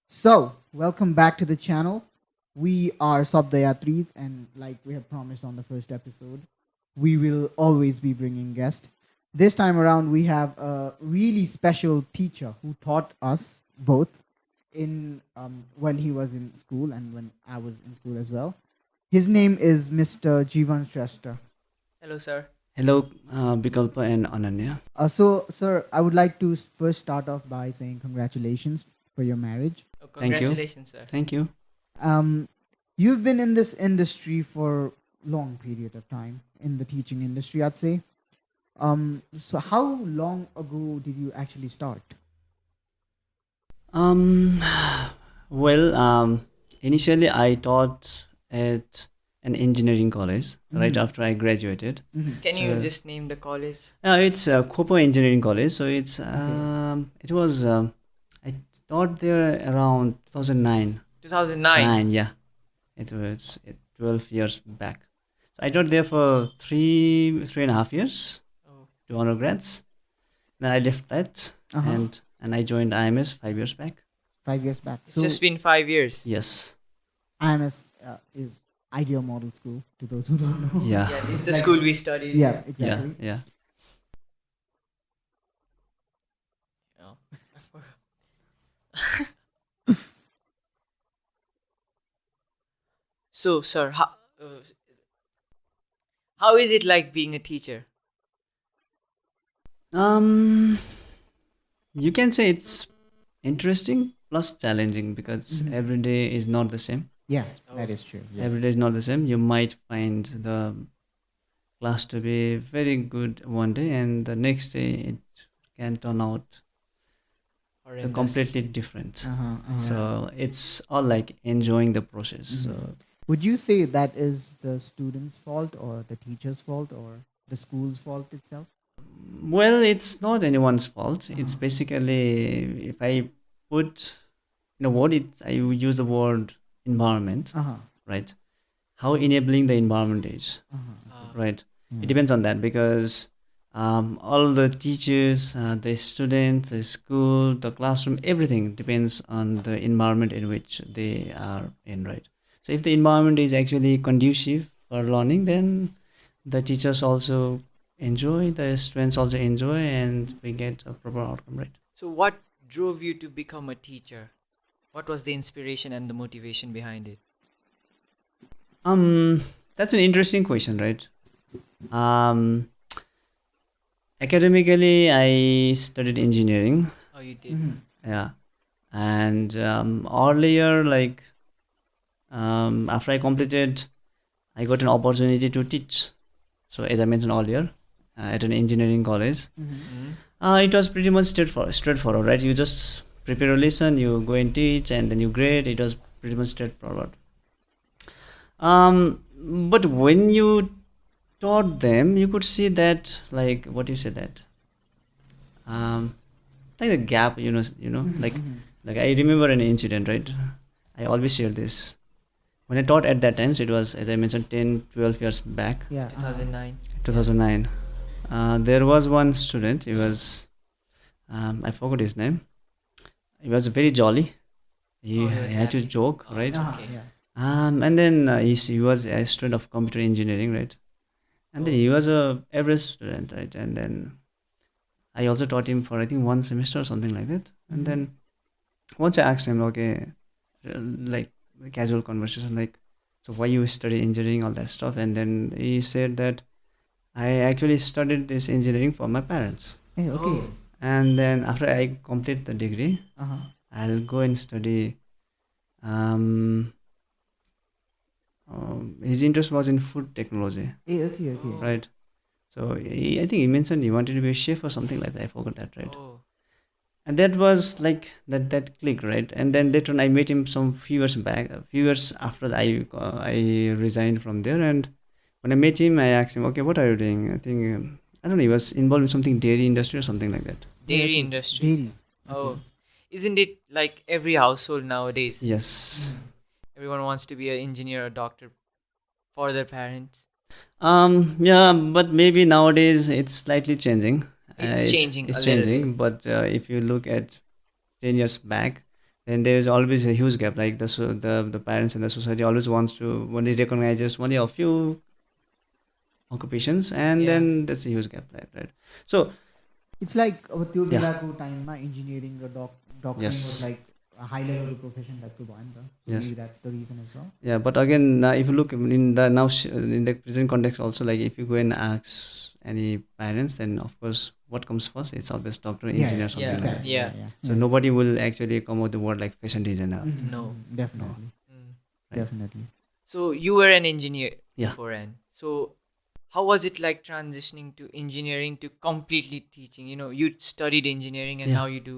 So, welcome back to the channel. We are Sabdayatris, and like we have promised on the first episode, we will always be bringing guests. This time around, we have a really special teacher who taught us both in when he was in school and when I was in school as well. His name is Mr. Jeewan Shrestha. Hello, sir. Hello, Bikalpa and Ananya. Sir, I would like to first start off by saying congratulations for your marriage. Oh, Thank you. congratulations, sir. Thank you. Um, you've been in this industry for long period of time in the teaching industry, I'd say. So how long ago did you actually start? Um, well, initially I taught at an engineering college right after I graduated. Can you So- just name the college? It's Kopo Engineering College. So it was I taught there around 2009. 2009. Yeah, it was 12 years back. So I taught there for three and a half years Oh, to undergrads. Then I left that Uh-huh. and I joined IMS 5 years back. 5 years back. it's just been 5 years. Yes. IMS is Ideal Model School. To those who don't know. Yeah. Yeah, this is the school we studied. Yeah, Yeah. exactly. Yeah. Oh, I forgot. So, sir, how is it like being a teacher? Um, you can say it's interesting plus challenging because every day is not the same. Yeah, Oh. that is true. Every day is not the same. You might find the class to be very good one day, and the next day it can turn out Horrendous. completely different. Uh-huh. So it's all like enjoying the process. So Would you say that is the student's fault or the teacher's fault or the school's fault itself? well, it's not anyone's fault. It's Uh-huh. basically if I put in a word, I use the word environment, Uh-huh. right? How enabling the environment is, Ah, right? Yeah. It depends on that because all the teachers, the students, the school, the classroom, everything depends on the environment in which they are in, right? So if the environment is actually conducive for learning, then the teachers also enjoy, the students also enjoy, and we get a proper outcome, right? So, what drove you to become a teacher? What was the inspiration and the motivation behind it? That's an interesting question, right? Um, Academically, I studied engineering. Oh, you did. Yeah, and earlier, like after I completed, I got an opportunity to teach. So as I mentioned earlier, at an engineering college, it was pretty much straightforward, right? You just prepare a lesson, you go and teach, and then you grade. It was pretty much straightforward. But when you taught them, you could see that, like, what do you say that? Um, like the gap, like I remember an incident, right? I always share this. When I taught at that time, so it was, as I mentioned, 10, 12 years back, Yeah. 2009. 2009. There was one student, he was, I forgot his name. He was very jolly. He, Oh, he was he had to happy. joke, Oh, right? Uh-huh. Okay. Yeah. And then he was a student of computer engineering, right? And then Oh. he was a average student, right? And then I also taught him for I think one semester or something like that. And then once I asked him, okay, like casual conversation, like, so why you study engineering, all that stuff, and then he said that I actually studied this engineering for my parents, Hey, okay. Oh. and then after I complete the degree, Uh-huh. I'll go and study. Um, his interest was in food technology, Hey, okay. Oh. right? So I think he mentioned he wanted to be a chef or something like that. I forgot that, right? Oh. And that was like that click, right? And then later on, I met him some few years back, a few years after I resigned from there. And when I met him, I asked him, okay, what are you doing? I think I don't know. He was involved in something dairy industry or something like that. Yeah, Dairy okay. industry. Dairy. Oh. Isn't it like every household nowadays? Yes. Everyone wants to be an engineer or doctor for their parents. Yeah, but maybe nowadays it's slightly changing. It's changing It's a little changing, bit. but if you look at 10 years back, then there's always a huge gap. Like the parents and the society always wants to only recognizes only a few occupations, and Yeah. then that's a huge gap, right? So It's like त्यो yeah, बेलाको टाइममा engineering raw doctoring was yes, like a high level को profession टाइपको भयो नि त. So maybe yes. that's the reason as well. Yeah, but again, if you look in the now in the present context also, like if you go and ask any parents, then of course what comes first, it's always doctor, Yeah, engineer, yeah, Yeah. something like that. exactly. Yeah. So Yeah. nobody will actually come out the word like fashion designer. No. No, Definitely. Mm. right? Definitely. So you were an engineer Yeah. beforehand. So how was it like transitioning to engineering to completely teaching? You know, you studied engineering and Yeah. now you do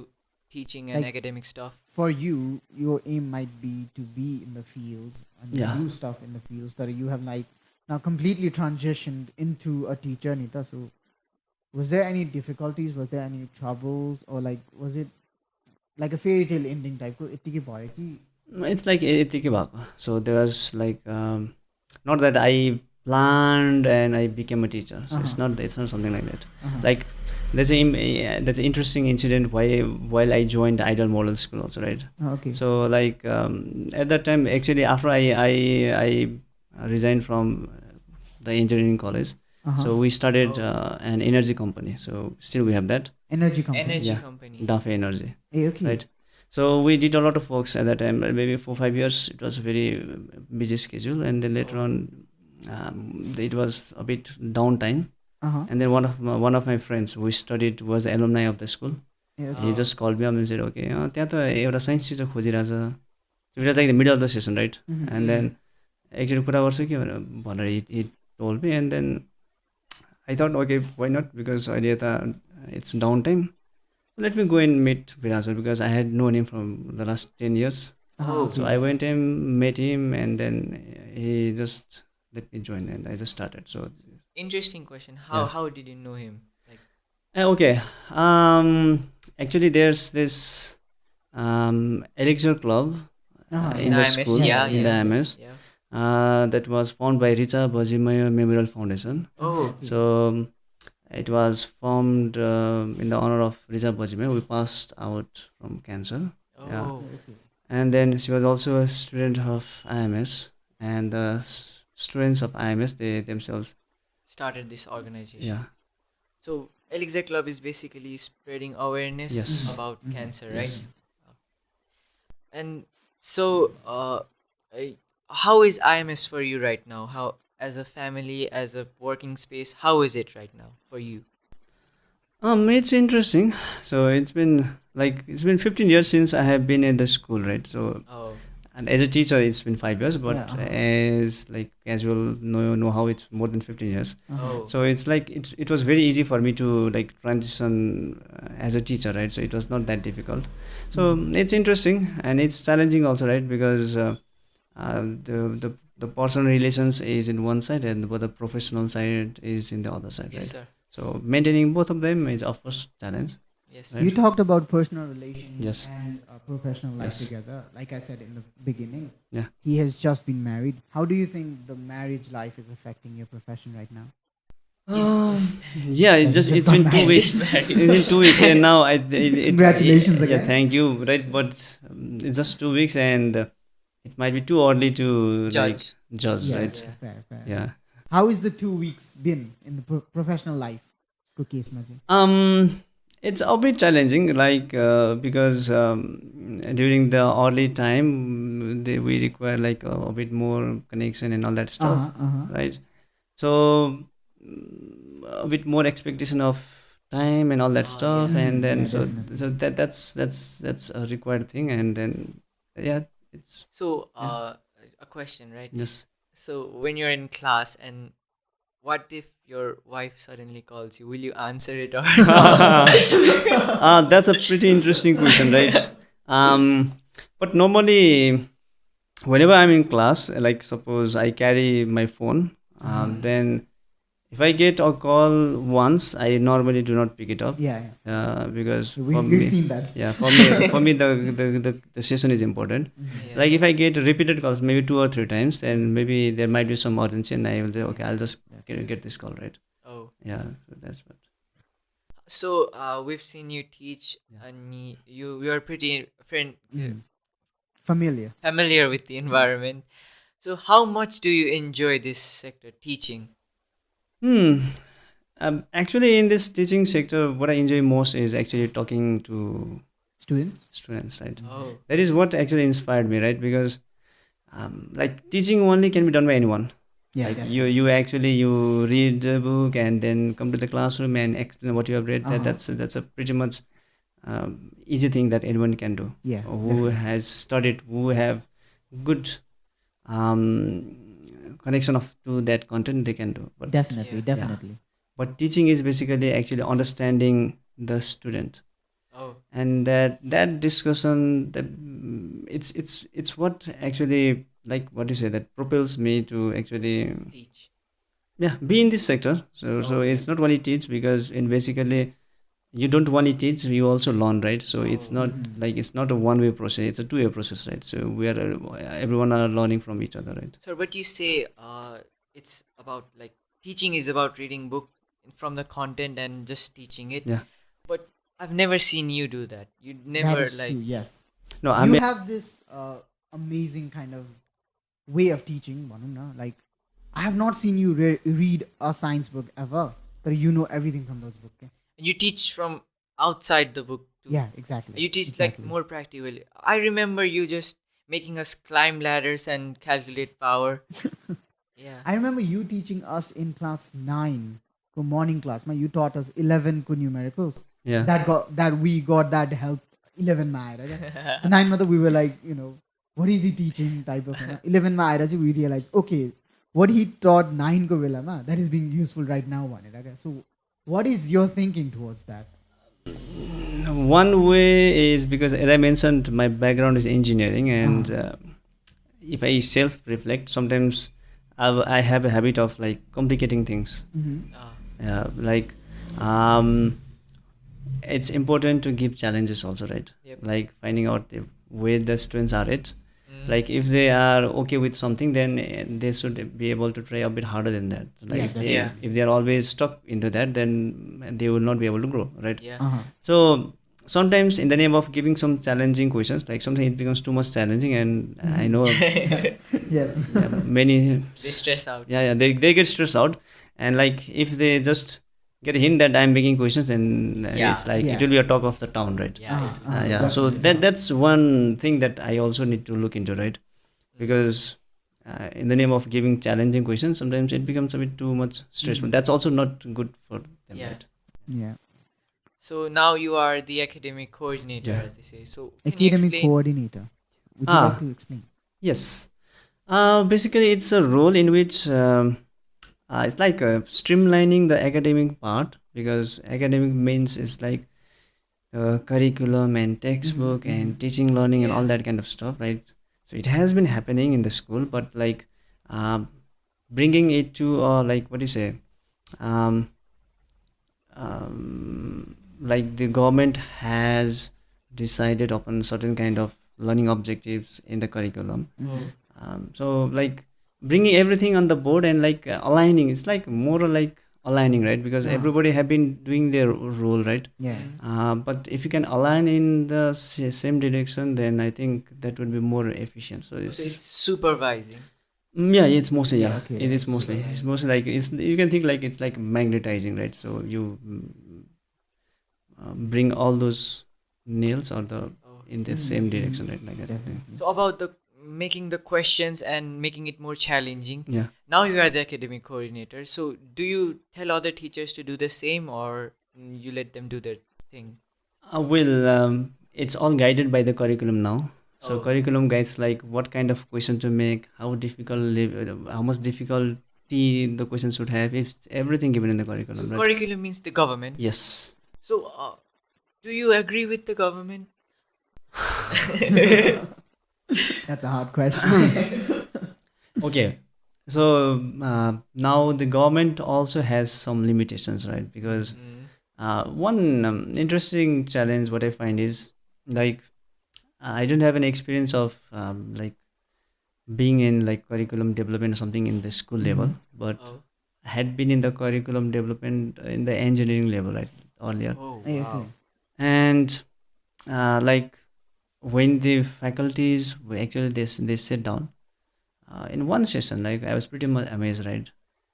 teaching and Like, academic stuff. for you, your aim might be to be in the fields and Yeah. do stuff in the fields that you have like now completely transitioned into a teacher, Nita. So, was there any difficulties? Was there any troubles, or like was it like a fairy tale ending type? को यत्तिकै भयो कि? It's like यतिकै भएको. So there was like not that I planned and I became a teacher. So it's not something like that. Like there's an interesting incident while I joined Idol Model School also, right? Okay. So like at that time, actually after I resigned from the engineering college, so we started an energy company. So still we have that Energy company. Energy Yeah. company. Dafe Energy, Okay. right? So we did a lot of works at that time. Maybe 4 5 years. It was a very busy schedule, and then later on, it was a bit downtime. And then one of my friends who studied was alumni of the school. He just called me up and said, "Okay, त्यहाँ त एउटा science teacher खोजिरहेछ." So it was like the middle of the session, right? And then actually कुरा गर्छु कि भनेर he told me, and then I thought, okay, why not? Because अहिले त it's downtime. Let me go and meet Viraj because I had known him from the last 10 years. Oh. So I went and met him, and then he just let me join, and I just started. So Interesting question. How Yeah. how did you know him? Like okay, actually there's this elixir club in the IMS, school yeah, in the yeah. MS Yeah. that was formed by Richa Bajimaya Memorial Foundation. Oh. So it was formed in the honor of Richa Bajimaya, who passed out from cancer. Yeah. Oh. And then she was also a student of IMS, and the students of IMS, they themselves, Started this organization. yeah, So Elixir Club is basically spreading awareness Yes. about cancer, yes. right? And so, how is IMS for you right now? How, as a family, as a working space, how is it right now for you? It's interesting. So it's been 15 years since I have been in the school, right? So Oh. and as a teacher, it's been 5 years, but Yeah, as like casual know how it's more than 15 years. Oh. So it's like it was very easy for me to like transition as a teacher, right? So it was not that difficult. So it's interesting and it's challenging also, right? Because the personal relations is in one side and the professional side is in the other side, Yes, right? sir. So maintaining both of them is of course challenge. Yes. Right. You talked about personal relations Yes. and professional life Yes. together. Like I said in the beginning, Yeah. he has just been married. How do you think the marriage life is affecting your profession right now? Yeah, it's been got 2 married. weeks. Just It's been 2 weeks, and now Congratulations yeah, again. thank you. Right, but it's just 2 weeks, and it might be too early to like Judge. judge, Yeah, right? Yeah. fair. Yeah. How is the 2 weeks been in the professional life? को केसमा चाहिँ? It's a bit challenging, like because during the early time, we require like a bit more connection and all that stuff, right? So a bit more expectation of time and all that stuff, yeah. and then Yeah, so definitely. so that's a required thing, and then yeah, it's So, a question, right? just So, when you're in class, and what if your wife suddenly calls you? Will you answer it or not? that's a pretty interesting question, right? But normally whenever I'm in class, like suppose I carry my phone, then if I get a call once, I normally do not pick it up. Yeah. Because for We've me, seen that. yeah, for me the session is important. Yeah. Like if I get repeated calls, maybe 2 or 3 times, then maybe there might be some urgency, and I will say, okay, I'll just get this call, right? Oh. Yeah, so that's what. So, we've seen you teach, Yeah. and you are pretty familiar with the environment. So, how much do you enjoy this sector, teaching? Hmm. Actually, in this teaching sector, what I enjoy most is actually talking to Students. students, right? Oh, That is what actually inspired me, right? Because like teaching only can be done by anyone. Yeah, Like definitely. you actually you read a book and then come to the classroom and explain what you have read. Uh-huh. That's a pretty much easy thing that anyone can do. Yeah, Who has studied, who have good connection of to that content, they can do. But definitely, yeah. yeah, definitely. but teaching is basically actually understanding the student, Oh, and that discussion that it's what actually like what you say that propels me to actually teach. yeah be in this sector. So Okay. it's not only teach, because in basically you don't only teach, you also learn, right? So it's Oh, not Mhm. like it's not a one-way process, it's a two-way process, right? So we are everyone are learning from each other, right? so but you say it's about like teaching is about reading book from the content and just teaching it. Yeah. But I've never seen you do that. You That never is true. like. Yes, No, I you mean, have this amazing kind of way of teaching, Manuna. Like, I have not seen you read a science book ever. That you know everything from those books. Okay? You teach from outside the book too. Yeah, exactly, You teach like exactly. more practically. I remember you just making us climb ladders and calculate power. Yeah. I remember you teaching us in class 9, for morning class. Man, you taught us 11 numericals. yeah. That we got that help 11 my right? So 9 mother we were like, what is he teaching type of 11 my we realized, okay, what he taught 9 ko vela ma, that is being useful right now one. Okay? So what is your thinking towards that? One way is because, as I mentioned, my background is engineering, and Uh-huh. if I self reflect, sometimes I have a habit of like complicating things. Mm-hmm. Ah. Like um, it's important to give challenges also, right? Yep. Like finding out where the students are at. Mm. Like if they are okay with something, then they should be able to try a bit harder than that. Like Yeah, if they Yeah. if they are always stuck into that, then they will not be able to grow, right? Yeah. Uh-huh. So sometimes in the name of giving some challenging questions, like sometimes it becomes too much challenging, and I know Yes. many They stress out. yeah, they get stressed out, and like if they just get a hint that I'm making questions, then Yeah. it's like Yeah. it will be a talk of the town, right? Yeah. Uh-huh. It, Uh-huh. Yeah, so Definitely. that's one thing that I also need to look into, right? Because in the name of giving challenging questions, sometimes it becomes a bit too much stressful. That's also not good for them, Yeah. right? Yeah. So now you are the academic coordinator, Yeah. as they say. So can you Academic explain? coordinator. Would you like Ah, to explain? yes. Basically, it's a role in which it's like streamlining the academic part, because academic means it's like curriculum and textbook and teaching, learning, and all Yeah. that kind of stuff, right? So it has been happening in the school, but like um, bringing it to like what do you say? Um, like the government has decided upon certain kind of learning objectives in the curriculum. Oh. So like bringing everything on the board and like aligning, it's like more like aligning, right? Because Ah. everybody have been doing their role, right? Yeah. Mm. But if you can align in the same direction, then I think that would be more efficient. So Oh, so it's it's supervising. yeah, it's mostly yeah, Okay. it is mostly it's Supervising. mostly like it's you can think like it's like magnetizing, right? So you bring all those nails or the in Okay. the same direction, right? Like that. Definitely. So about the making the questions and making it more challenging. Yeah. Now you are the academic coordinator. So do you tell other teachers to do the same, or you let them do their thing? It's all guided by the curriculum now. So Oh. curriculum guides like what kind of question to make, how difficult, how much difficulty the question should have. It's everything given in the So curriculum, right? curriculum means the government. Yes. So do you agree with the government? That's a hard question. Okay. So now the government also has some limitations, right? Because Mm. one interesting challenge what I find is like I don't have any experience of like being in like curriculum development or something in the school level, but Oh. I had been in the curriculum development in the engineering level, right, earlier. Oh I wow. agree. And like when the faculties actually they sit down in one session, like I was pretty much amazed, right?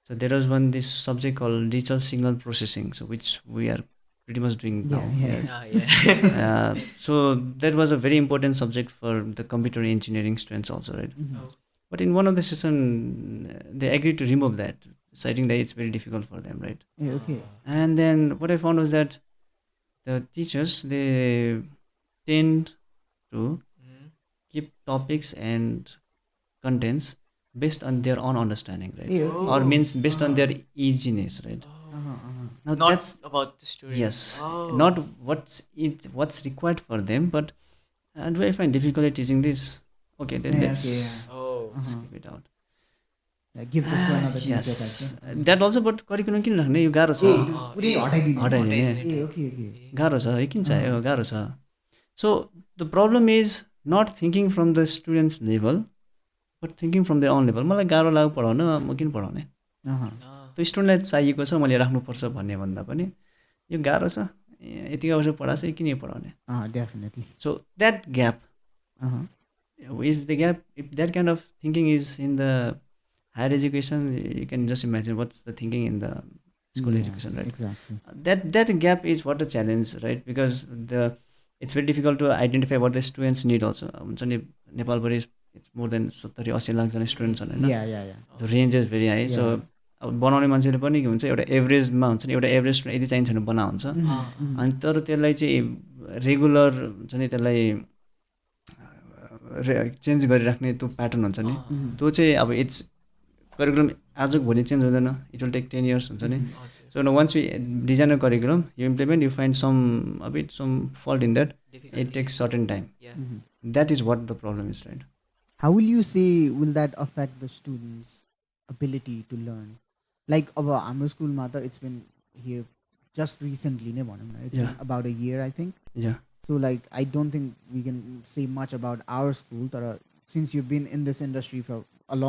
So there was one this subject called digital signal processing, so which we are pretty much doing Yeah, now. yeah. Yeah. Ah, yeah. So that was a very important subject for the computer engineering students also, right? Mhm. Oh. But in one of the session, they agreed to remove that, citing that it's very difficult for them, right? Yeah, okay. And then what I found was that the teachers they tend to Mm. keep topics and contents based on their own understanding, right? Yeah, okay. Or Oh. means based on their easiness, right? Oh. Uh-huh. Now Not that's about the student. yes, Oh. not what's required for them, but do I find difficulty teaching this? Okay, then Yeah, let's okay, yeah. Oh. Uh-huh. skip it out. Give this to another teacher Yes, type के? that also, but curriculum किन राख्ने यो गाह्रो छ ए अँ, पुरै ए, हटाइदिने हटाइदिने ए type. ओके ओके ए. गाह्रो छ है किन चाहियो गाह्रो छ so the problem is not thinking from the students level but thinking from the अन लेभल मलाई गाह्रो लाग्यो पढाउन म किन पढाउने अहँ Ah. त्यो स्टुडेन्टलाई चाहिएको छ मैले राख्नुपर्छ भन्ने भन्दा पनि यो गाह्रो छ यतिकै वर्ष पढाएको छ किन यो पढाउने डेफिनेटली सो द्याट ग्याप अहँ if that kind of thinking is in the higher education, you can just imagine what's the thinking in the school education, right? Exactly That gap is what a challenge, right? Because it's very difficult to identify what the students need also. हुन्छ नि नेपालभरि it's more than 70-80 लाखजना student छन् होइन yeah yeah yeah the range is very high so अब बनाउने मान्छेले पनि के हुन्छ एउटा एभरेजमा हुन्छ नि एउटा एभरेज स्टुडेन्ट यति चाहिन्छ भने बना हुन्छ अनि तर त्यसलाई चाहिँ रेगुलर हुन्छ नि त्यसलाई चेन्ज गरिराख्ने त्यो प्याटर्न हुन्छ नि त्यो चाहिँ अब इट्स करिकुलम आजको भोलि चेन्ज हुँदैन इट विल टेक 10 years हुन्छ नि सो न once you design a curriculum you implement you find some fault in that it takes certain time Yeah. That is what the problem is right How will you say will that affect the students' ability to learn? Like our school mata, it's been here just recently, ne bhanau na. It's Yeah. been about a year, I think. या So like, I don't think we can say much about our school. Since you've been in this industry for a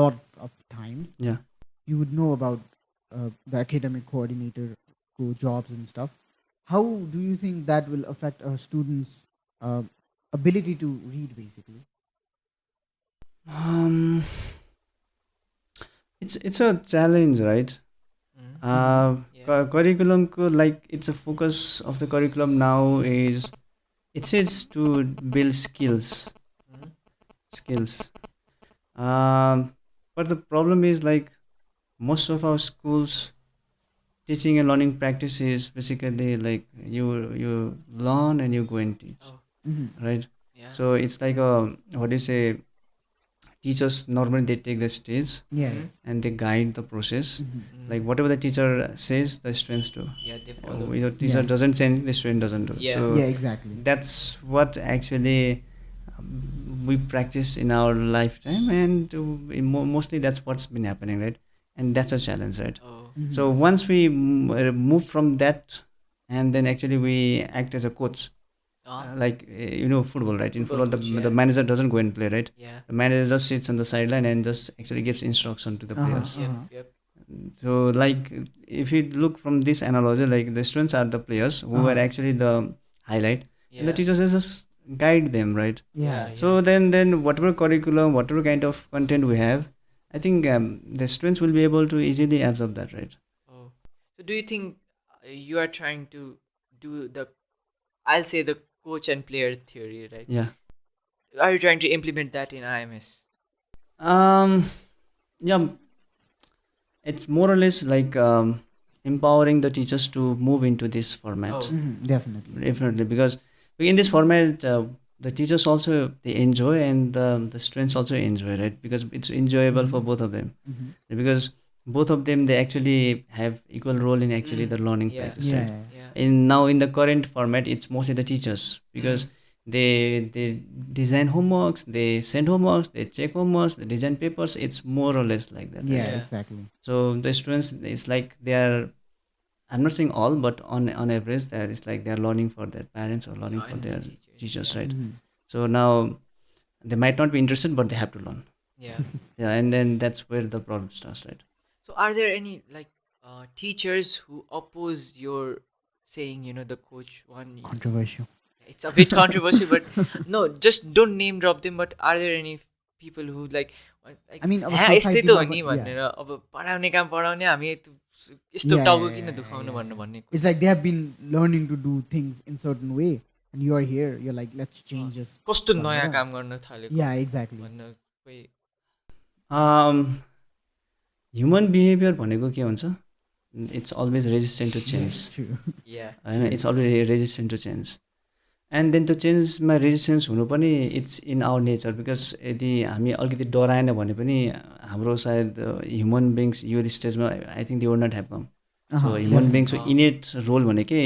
lot of time, या you would know about the academic coordinator jobs and stuff. How do you think that will affect a student's ability to read, basically? it's a challenge, right? Yeah. Curriculum like it's a focus of the curriculum now is it says to build skills but the problem is like most of our schools teaching and learning practice is basically like you learn and you go and teach, Oh. right? Yeah. So it's like a what do you say, teachers normally they take the stage Yeah. and they guide the process. Mm. Like whatever the teacher says the students do. Yeah, they follow. The teacher Yeah. doesn't say anything, the student doesn't do. Yeah. So Yeah, exactly. that's what actually we practice in our lifetime, and mostly that's what's been happening, right? And that's a challenge, right? Oh. So once we move from that, and then actually we act as a coach, like football, right? In Football football, coach, yeah. the manager doesn't go and play, right? Yeah. The manager just sits on the sideline and just actually gives instruction to the players. Yep. Uh-huh. Yep. So like if you look from this analogy, like the students are the players who are actually the highlight, Yeah. and the teachers just guide them, right? Yeah. So then whatever curriculum, whatever kind of content we have, I think the students will be able to easily absorb that, right? Oh. So do you think you are trying to do the, I'll say the coach and player theory, right? Yeah. Are you trying to implement that in IMS? Yeah, it's more or less like empowering the teachers to move into this format. Oh. Definitely. Definitely, because in this format the teachers also they enjoy, and the students also enjoy, right? Because it's enjoyable for both of them, because both of them they actually have equal role in actually the learning Yeah. practice, Yeah. right? Yeah. In the current format it's mostly the teachers, because they design homeworks, they send homeworks, they check homeworks, they design papers. It's more or less like that, right? Yeah, Yeah. exactly. So the students, it's like they are, I'm not saying all, but on average that is like they are learning for their parents or learning for And the their teachers, teachers, yeah. right? So now they might not be interested, but they have to learn. Yeah. Yeah, and then that's where the problem starts, right? So are there any like teachers who oppose your saying, the coach one? Controversial. It's a bit controversial, but no, just don't name drop them. But are there any people who like I mean, अब यस्तै त हो society नि yeah. भनेर अब पढाउने काम पढाउने हामी यस्तो Yeah, टाउको yeah, किन yeah, दुखाउनु yeah, भन्नु yeah. भन्ने It's like they have been learning to do things in certain way, and you are here. You're like, let's change this. कस्तो नयाँ भनेर. काम गर्न थालेको Yeah, exactly. भन्न कोही ह्युमन बिहेभियर भनेको के हुन्छ, it's always resistant to change True. या होइन, it's always resistant to change. And then त्यो चेन्जमा रेजिस्टेन्स हुनु पनि it's in our nature. Because यदि हामी अलिकति डराएन भने पनि हाम्रो सायद ह्युमन बिङ्स यो स्टेजमा I think they would not have come. So human बिङ्सको इनेट रोल भनेकै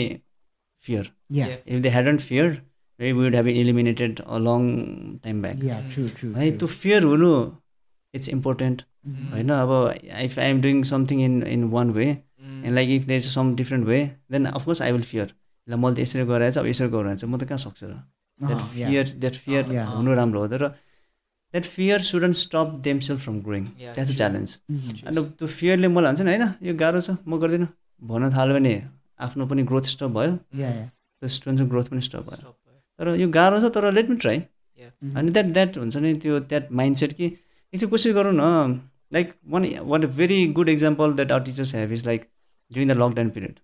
fear. Yeah. If they hadn't fear we would have eliminated a long time back. Yeah. True. True. है त्यो फियर हुनु it's important होइन. अब if I am doing something in one way and like if there is some different way then of course I will fear. ल मैले त यसरी गराएछ, अब यसरी गराएछ, म त कहाँ सक्छु र. That fear Yeah. हुनु राम्रो हो तर that fear shouldn't stop themselves from growing. Yeah, that's a true. Challenge. अनि त्यो फियरले मलाई भन्छ नि होइन यो गाह्रो छ म गर्दिनँ भन्न थाल्यो भने आफ्नो पनि ग्रोथ स्टप भयो, Yeah. Yeah. त्यो स्टुडेन्टको ग्रोथ पनि स्टप भयो. तर यो गाह्रो छ तर लेट मी ट्राई. अनि द्याट हुन्छ नि त्यो द्याट माइन्डसेट कि एकछिन कोसिस गरौँ न. Like one a very good example that our teachers have is like during the lockdown period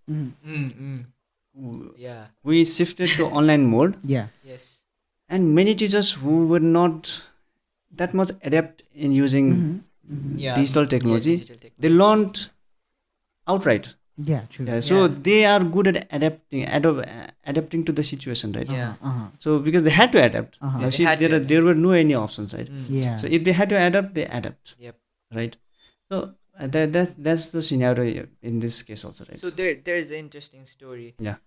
या we shifted to online mode, Yeah. Yes and many teachers who were not that much adept in using या digital technology, they learned outright. Yeah. True. Yeah, so Yeah. they are good at adapting to the situation, right? Yeah. Uh-huh. So because they had to adapt. Uh-huh. Now, They see, had to adapt. there were no any options, right? Yeah. So if they had to adapt, they adapt. Yep. Right. So that's the scenario in this case also, right? So there's an interesting story. Yeah.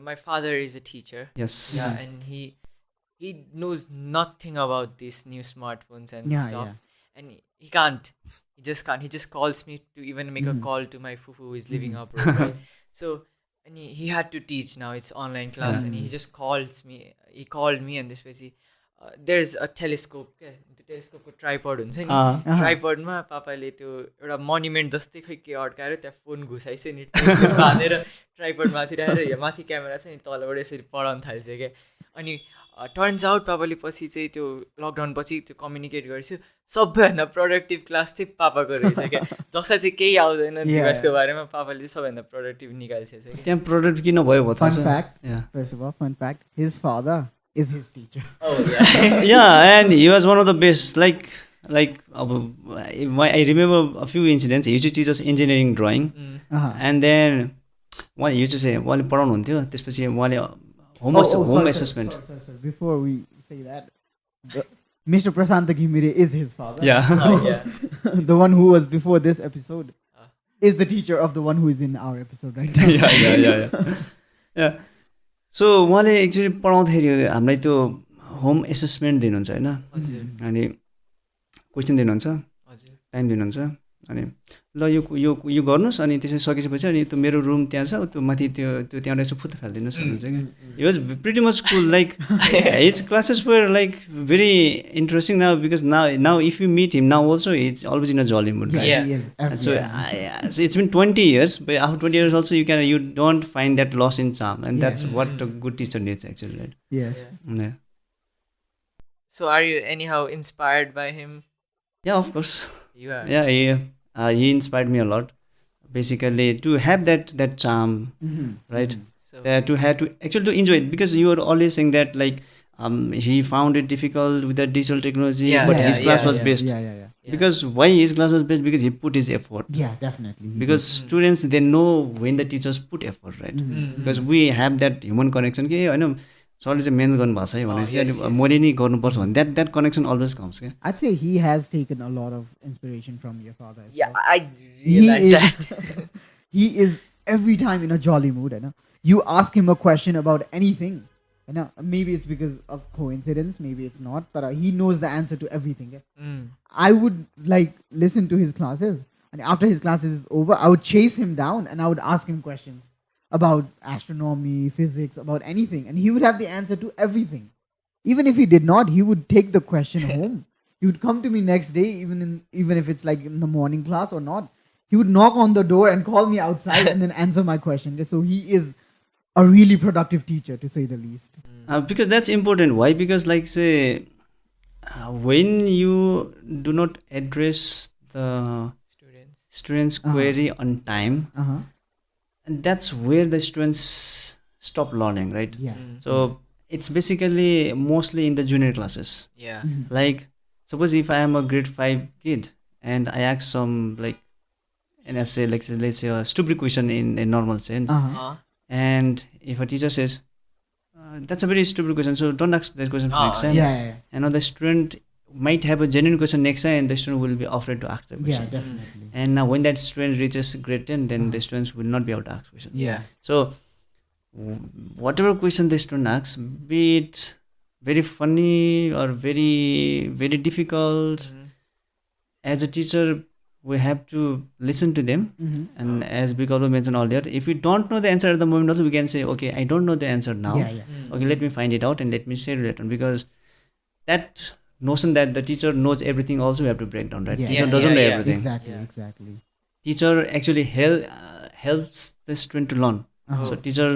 My father is a teacher. Yes. Yeah, and he knows nothing about these new smartphones and Yeah, stuff. yeah. And he can't. He just can't. He just calls me to even make a call to my fufu who is living abroad. Right? So and he had to teach now. It's online class, and he just calls me. He called me, and this way, there's a telescope. Okay? The telescope को tripod हुन्छ नि, ट्राइपडमा पापाले त्यो एउटा monument जस्तै खै के अड्काएर त्यहाँ phone घुसाइसक्यो नि, बाँधेर ट्राइपड माथि राखेर यो माथि क्यामेरा छ नि तलबाट यसरी पढाउनु थाल्छ क्या. अनि टर्न्स आउट पापाले पछि चाहिँ त्यो लकडाउन पछि त्यो कम्युनिकेट गरेछु सबैभन्दा प्रोडक्टिभ क्लास चाहिँ पापाको रहेछ क्या. जसलाई चाहिँ केही आउँदैन डिभाइसको बारेमा पापाले चाहिँ सबैभन्दा प्रोडक्टिभ निकाल्छ क्या. त्यहाँ प्रोडक्ट किन भयो थाहा Fun छ? fact. Yeah. First of all, fun fact. His father is his teacher. Oh yeah. Yeah, and he was one of the best. Like I remember a few incidents. He used to teach us engineering drawing, and then he used to say उहाँले पढाउनु हुन्थ्यो, त्यसपछि उहाँले home sorry, assessment. Sorry. Before we say that, Mr. Prasanta Ghimire is his father. Yeah. Oh yeah. The one who was before this episode is the teacher of the one who is in our episode right now. Yeah. So उहाँले actually पढाउँदाखेरि हामीलाई त्यो home assessment दिनुहुन्छ होइन, अनि question दिनुहुन्छ, हजुर. Time दिनुहुन्छ, अनि ल यो गर्नुहोस्, अनि त्यसरी सकेपछि अनि त्यो मेरो रुम त्यहाँ छ, त्यो माथि त्यो त्यहाँबाट यसो फुत्त फालिदिनुहोस् भन्नुहुन्छ क्या. It was pretty much cool. Like his classes were like very interesting now because now if you meet him now also it's always in a jolly mood. Right? Yeah. He is And so, everywhere. so it's been 20 years, but after 20 years also you don't find that loss in charm, and that's what a good teacher needs actually, right? Yes. Yeah. So are you anyhow inspired by him? Yeah, of course. You are. Yeah, he inspired me a lot. Basically, to have that charm, right? So To have to actually to enjoy it, because you were always saying that like he found it difficult with the digital technology, Yeah, but yeah, his class was yeah. best. Yeah. yeah. Because why his class was best? Because he put his effort. Yeah, definitely. He Because students, they know when the teachers put effort, right? Because we have that human connection कि होइन सरले चाहिँ मेहनत गर्नुभएको छ है भनेपछि yes, अनि yes. मैले नि गर्नुपर्छ भने that connection always comes क्या. did. I'd say he has taken a lot of inspiration from your father as Yeah, well. I He realized is, that. he is every time in a jolly mood. You know? You ask him a question about anything. You know? Maybe it's because of coincidence, maybe it's not, but he knows the answer to everything. Yeah? I would like listen to his classes, and after his classes is over, I would chase him down and I would ask him questions about astronomy, physics, about anything, and he would have the answer to everything. Even if he did not, he would take the question home. He would come to me next day, even if it's like in the morning class or not. He would knock on the door and call me outside and then answer my question. So he is a really productive teacher, to say the least. Because that's important. Why? Because like say, when you do not address the Students. students' Uh-huh. query on time, Uh-huh. and that's where the students stop learning, right? Yeah. So it's basically mostly in the junior classes. Yeah. Like suppose if I am a grade 5 kid and I ask some like an essay, like let's say a stupid question in a normal sense, Uh-huh. and if a teacher says that's a very stupid question, so don't ask that question for next time. Yeah, yeah, And now the student might have a genuine question next time, and the student will be afraid to ask the yeah, question. definitely. And now when that student reaches grade 10, then the students will not be able to ask questions. Yeah. So whatever question the student asks, be it very funny or very very difficult, as a teacher we have to listen to them. And as Bikalo mentioned earlier, if we don't know the answer at the moment also, we can say, okay, I don't know the answer now. Yeah, yeah. Okay, let me find it out and let me share it later on. Because that notion that the teacher knows everything also we have to break down, right? Yeah. Teacher Yes, doesn't yeah, know yeah. everything. Exactly, Yeah. exactly. Teacher actually helps the student to learn. So teacher,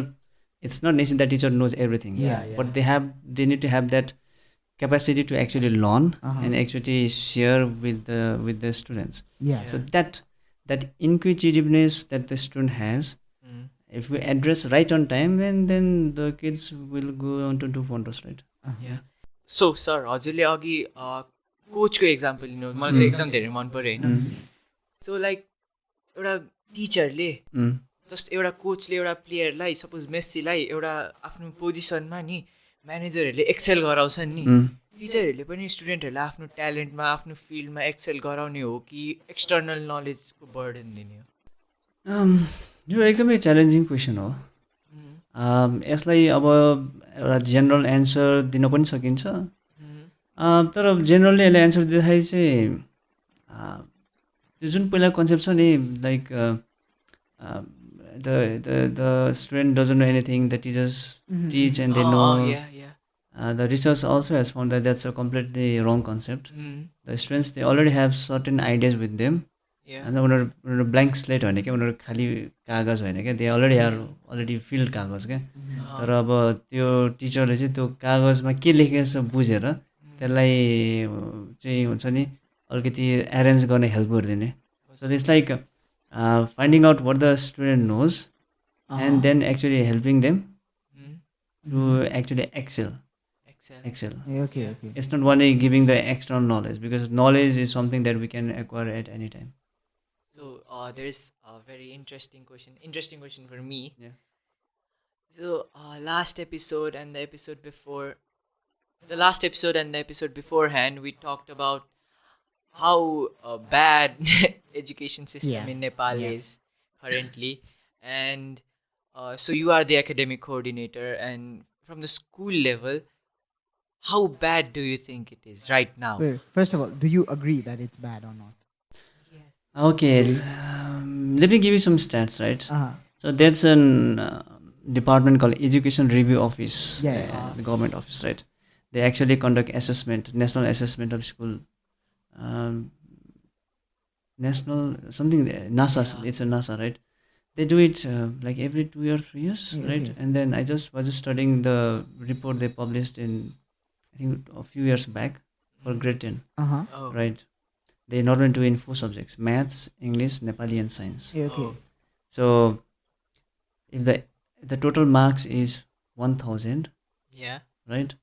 it's not necessary that teacher knows everything. Yeah, But they need to have that capacity to actually learn and actually share with the students. Yeah. So that inquisitiveness that the student has, if we address right on time, and then the kids will go on to do wonders, right? So sir हजुरले अघि कोचको example लिनु मलाई त एकदम धेरै मन पऱ्यो होइन सो लाइक एउटा टिचरले जस्ट एउटा कोचले एउटा प्लेयरलाई सपोज मेस्सीलाई एउटा आफ्नो पोजिसनमा नि म्यानेजरहरूले एक्सेल गराउँछन् नि टिचरहरूले पनि स्टुडेन्टहरूलाई आफ्नो ट्यालेन्टमा आफ्नो फिल्डमा एक्सेल गराउने हो कि एक्सटर्नल नलेजको बर्डन दिने हो यो एकदमै च्यालेन्जिङ क्वेसन हो। यसलाई अब एउटा जेनरल एन्सर दिन पनि सकिन्छ, तर जेनरली यसलाई एन्सर दिँदाखेरि चाहिँ त्यो जुन पहिला कन्सेप्ट छ नि, like the student doesn't know anything, the teachers teach and they know. The research also has found that that's a completely wrong concept. The students, they already have certain ideas with them. And उनीहरू blank slate होइन क्या, उनीहरू खाली कागज होइन क्या, they already are already filled कागज क्या। तर अब त्यो टिचरले चाहिँ त्यो कागजमा के लेखेको छ बुझेर त्यसलाई चाहिँ हुन्छ नि अलिकति एरेन्ज गर्ने हेल्प गरिदिने। So it's like finding out what the student knows and then actually helping them to actually excel. Okay. It's not only giving the external knowledge, because knowledge is something that we can acquire at any time. So there's a very interesting question for me. Yeah. So last episode and the episode beforehand, we talked about how bad education system in Nepal is currently, and so you are the academic coordinator, and from the school level, how bad do you think it is right now? Wait, first of all, do you agree that it's bad or not? Okay, let me give you some stats, right? So there's an department called Education Review Office, the government office, right? They actually conduct assessment, national assessment of school. National something, NASA, it's a NASA, right? They do it like every 2 or 3 years, right? And then I was just studying the report they published in, I think, a few years back for grade 10, right? They normally do in 4 subjects: maths, English, Nepali, and science. So if the total marks is 1000, right?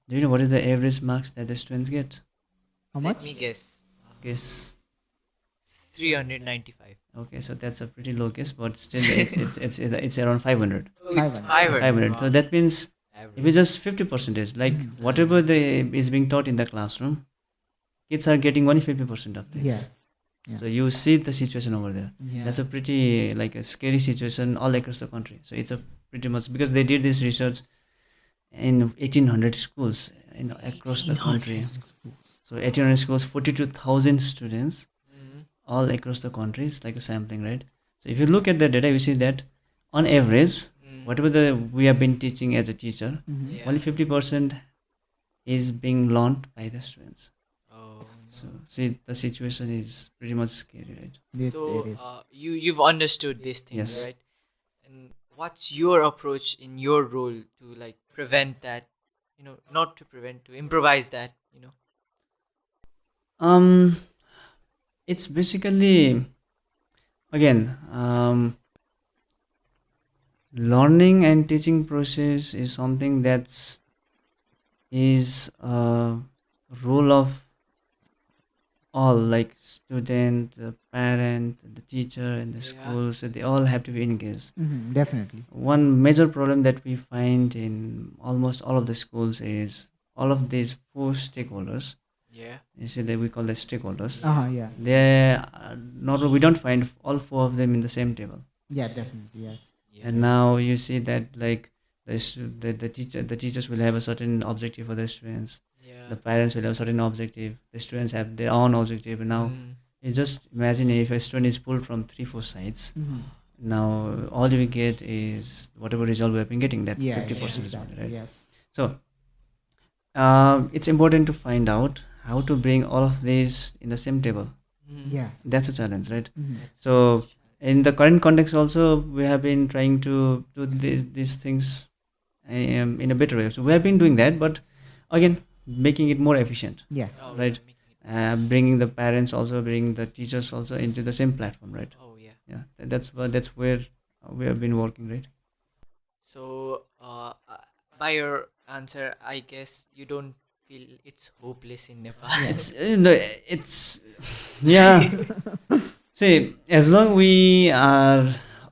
Do you know what is the average marks that the students get? How much? Let me guess. Guess. 395. Okay, so that's a pretty low guess, but still it's around 500. It's 500. So that means if it's just 50%, like whatever is being taught in the classroom, kids are getting only 50% of this. So you see the situation over there. That's a pretty like a scary situation all across the country. So it's a pretty much, because they did this research in 1800 schools across the country. So 1800 schools, 42,000 students all across the country. It's like a sampling, right? So if you look at the data, you see that on average, whatever we have been teaching as a teacher, only 50% is being learned by the students. So see, the situation is pretty much scary, right? So you've understood this thing, Yes. right? And what's your approach in your role to like prevent that, not to prevent, to improvise that. um it's basically, again, learning and teaching process is something that's is a role of all, like student, the parent, the teacher, and the Yeah. school. So they all have to be engaged. Definitely. One major problem that we find in almost all of the schools is all of these four stakeholders. Yeah. You see that we call the stakeholders. Uh huh. Yeah. They are not, we don't find all four of them in the same table. Yeah. Definitely. Yes. Yeah. And now you see that, like, the teachers will have a certain objective for the students. Yeah. The parents will have a certain objective. The students have their own objective. And now Mm. you just imagine if a student is pulled from 3-4 sides. Mm-hmm. Now all you get is whatever result we have been getting, that Yeah. 50% result, Exactly. right? Yes. So it's important to find out how to bring all of these in the same table. Mm. Yeah. That's a challenge, right? Mm-hmm. So in the current context also, we have been trying to do these things in a better way. So we have been doing that, but again, making it more efficient, Yeah. Oh, right. Yeah, making it. Bringing the parents also, bringing the teachers also into the same platform, right? Oh yeah. Yeah, that's where we have been working, right? So, by your answer, I guess you don't feel it's hopeless in Nepal. It's no, it's yeah. See, as long we are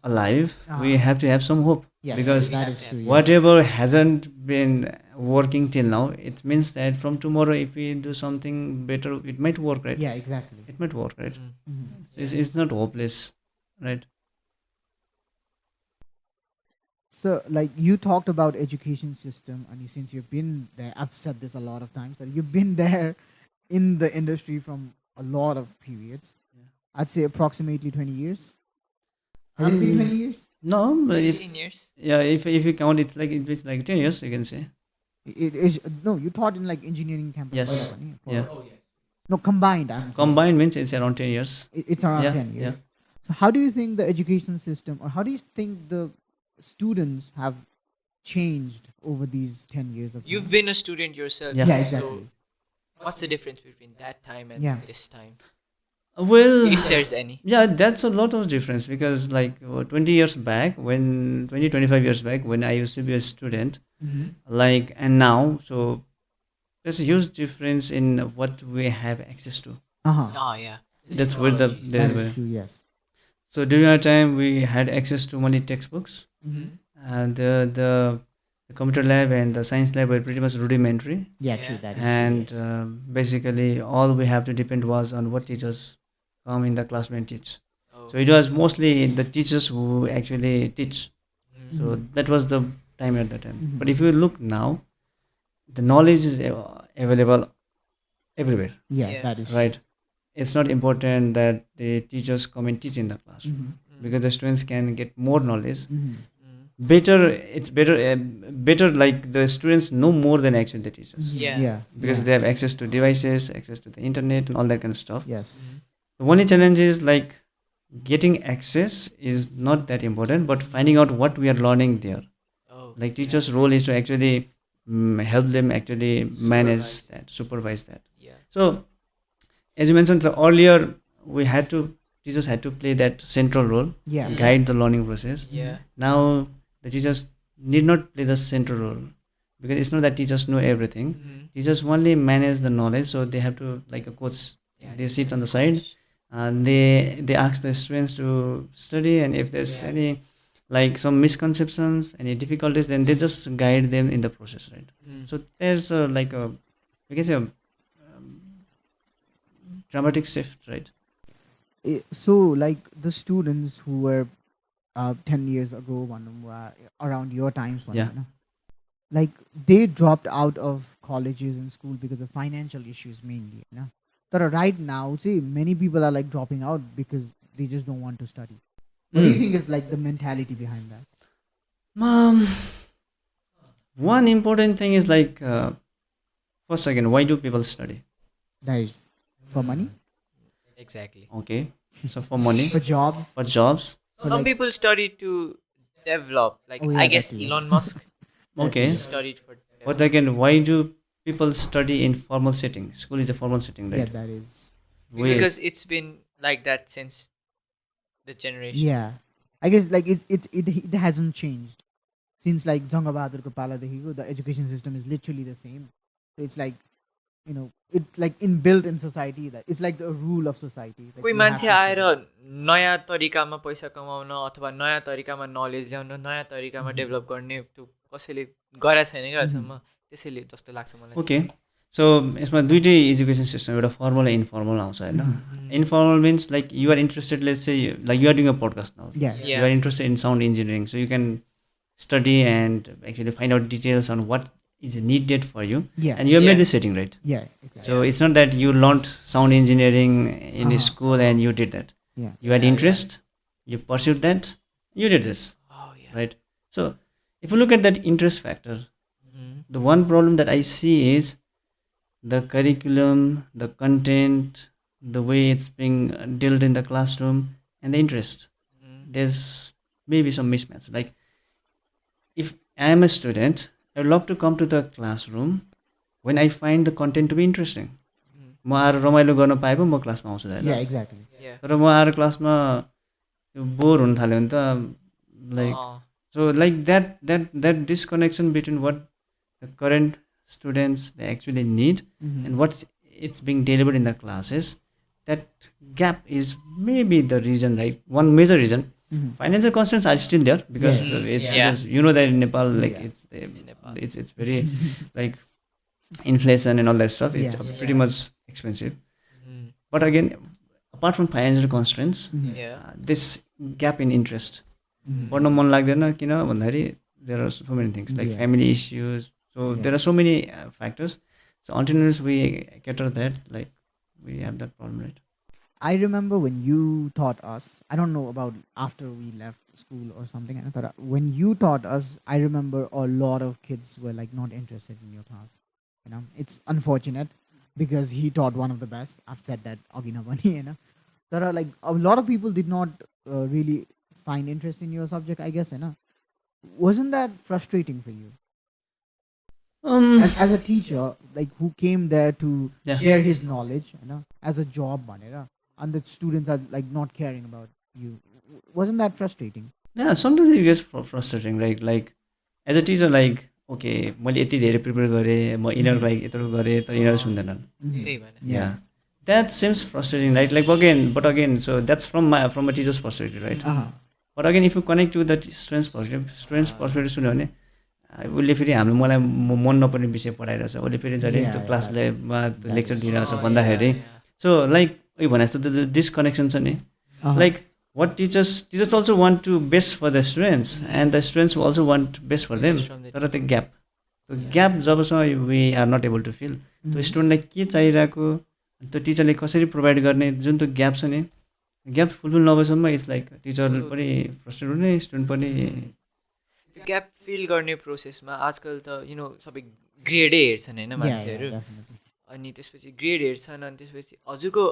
alive, we Uh-huh. have to have some hope, Yeah. because that have is to have true. some- Yeah. whatever hasn't been working till now, it means that from tomorrow, if we do something better, it might work, right? Yeah. Exactly. It might work, right? Mm. Mm-hmm. So it's not hopeless, right? So, like you talked about education system, and since you've been there, I've said this a lot of times that you've been there in the industry from a lot of periods. Yeah. I'd say approximately 20 years. Has it been 20 years? No, but if 18 years. yeah, if you count, it's like 10 years, you can say. It is no. You taught in like engineering campus. Yes. Yeah. Oh yeah. No, combined. I'm saying. Combined means it's around 10 years. It's around Yeah, 10 years. yeah. So, how do you think the education system, or how do you think the students have changed over these 10 years of You've time? been a student yourself. Yeah. Yeah, So, exactly. what's the difference between that time and Yeah. this time, Well, if there's any? yeah, that's a lot of difference, because like 20 years back, when 25 years back, when I used to be a student, Mm-hmm. like, and now, so there's a huge difference in what we have access to. Uh-huh. Oh yeah. That's where the That is true, yes. so during our time we had access to only textbooks, Mm-hmm. and the computer lab and the science lab were pretty much rudimentary, Yeah, Yeah. true. That is and true, yes. basically all we have to depend was on what teachers come in the classroom and teach. Oh. So it was mostly the teachers who actually teach. Mm. So that was the time at that time. Mhm. But if you look now, the knowledge is available everywhere, Yeah, Yeah. that is right? It's not important that the teachers come and teach in the classroom, Mm-hmm. because the students can get more knowledge. Mm-hmm. Mm. Better, it's better, like the students know more than actually the teachers, Yeah. Yeah. because yeah. they have access to devices, access to the internet, and all that kind of stuff. Yes. Mm. The only challenge is like getting access is not that important, but finding out what we are learning there. Oh. Like teachers' role is to actually help them actually manage Supervise. that, supervise that. Yeah. So, as you mentioned, so earlier teachers had to play that central role, Yeah. guide the learning process. Yeah. Now the teachers need not play the central role, because it's not that teachers know everything. Mm. Teachers only manage the knowledge, so they have to, like a coach. Yeah, They just sit like on the a side, coach. and they ask the students to study, and if there's Yeah. any like some misconceptions, any difficulties, then they just guide them in the process, right? Mm. So there's like a, we can say, a dramatic shift, right? So, like the students who were 10 years ago, around your times, Yeah. like they dropped out of colleges and school because of financial issues mainly. But right now, see, many people are like dropping out because they just don't want to study. What do you Mm. think is like the mentality behind that? One important thing is like, first, again, why do people study? That is for money, Exactly. Okay, so for money, for jobs, for jobs. for Some like, people study to develop. Like Oh, yeah, I guess that is. Elon Musk Okay. studied for But develop. again, why do people study in formal setting? School is a formal setting, Yeah, right? that is. Because it's been like that since the generation. Yeah, I guess like it hasn't changed since like Janga Bahadur ko pala dekhi the education system is literally the same. So it's like it's like inbuilt in society that it's like the rule of society. Like कोही you have मान्छे to आएर study. नयाँ तरिकामा पैसा कमाउन अथवा नयाँ तरिकामा नलेज ल्याउन नयाँ तरिकामा डेभलप गर्ने त्यो कसैले गरेको छैन क्या अहिलेसम्म त्यसैले जस्तो लाग्छ मलाई चाहिँ। Okay. So यसमा दुईटै एजुकेसन सिस्टम एउटा फर्मल र इन्फर्मल आउँछ होइन informal means like you are interested let's say like you are doing a podcast now Yeah. you are interested in sound engineering, so you can study and actually find out details on what is needed for you. Yeah. And you have Yeah. made this setting, right? Yeah. Exactly. So it's not that you learned sound engineering in Uh-huh. school and you did that. Yeah. You had Yeah, interest, you pursued that, you did this, Oh yeah. right? So if you look at that interest factor, Mhm. the one problem that I see is the curriculum, the content, the way it's being dealt in the classroom, and the interest. Mhm. There's maybe some mismatch. Like if I am a student, I would love to come to the classroom when I find the content to be interesting. Mhm. म आएर रमाइलो गर्न पाए पो म क्लासमा आउँछु होइन Yeah. Exactly. Yeah. तर म आएर क्लासमा बोर हुन थाल्यो भने त like uh, so like that disconnection between what the current students they actually need Mhm. and what's it's being delivered in the classes, that gap is maybe the reason, right? One major reason. Mhm. Financial constraints are still there because Yeah. it's Yeah. because you know that in Nepal like Yeah. It's Nepal. it's very like inflation and all that stuff. It's Yeah. pretty Yeah. much expensive. Mhm. But again, apart from financial constraints, Mhm. Yeah. this gap in interest. Mhm. पढ्न मन लाग्दैन किन भन्दाखेरि there are so many things like Yeah. family issues. So Yeah. there are so many factors. So until unless we cater that, like we have that problem, right? I remember when you taught us. I don't know about after we left school or something. I thought when you taught us, I remember a lot of kids were like not interested in your class. It's unfortunate because he taught one of the best. I've said that Agina Bani. There are like a lot of people did not really find interest in your subject. I guess. Wasn't that frustrating for you as a teacher, like who came there to Yeah. share his knowledge, as a job, and the students are like not caring about you? Wasn't that frustrating? Yeah, sometimes it gets frustrating, right? Like as a teacher, like okay, मैले यति धेरै prepare गरेँ म यिनीहरूको लागि यत्रो गरेँ तर यिनीहरू सुन्दैनन्. Mhm. त्यही भएर Yeah. That seems frustrating, right? Like again, so that's from a teacher's perspective, right? Uh-huh. But again, if you connect to the student's perspective सुन्यो भने उसले फेरि हाम्रो मलाई मन नपर्ने विषय पढाइरहेछ उसले फेरि जहिले Yeah, त्यो yeah, क्लासले लेक्चर दिइरहेछ Oh, भन्दाखेरि yeah, yeah. सो लाइक उयो भने जस्तो त्यो डिसकनेक्सन छ नि Uh-huh. Like what teachers also want to best for the students and the students also want best for them. From the तर त्यो ग्याप जबसम्म we are not able to fill त्यो स्टुडेन्टलाई के चाहिरहेको त्यो टिचरले कसरी प्रोभाइड गर्ने जुन त्यो ग्याप छ नि ग्याप फुलफिल नभएसम्म इट्स लाइक टिचर पनि फ्रस्ट्रेट हुने स्टुडेन्ट पनि त्यो ग्याप फिल गर्ने प्रोसेसमा आजकल त सबै ग्रेडै हेर्छन् होइन Yeah, मान्छेहरू definitely. अनि त्यसपछि ग्रेड हेर्छन् अनि त्यसपछि हजुरको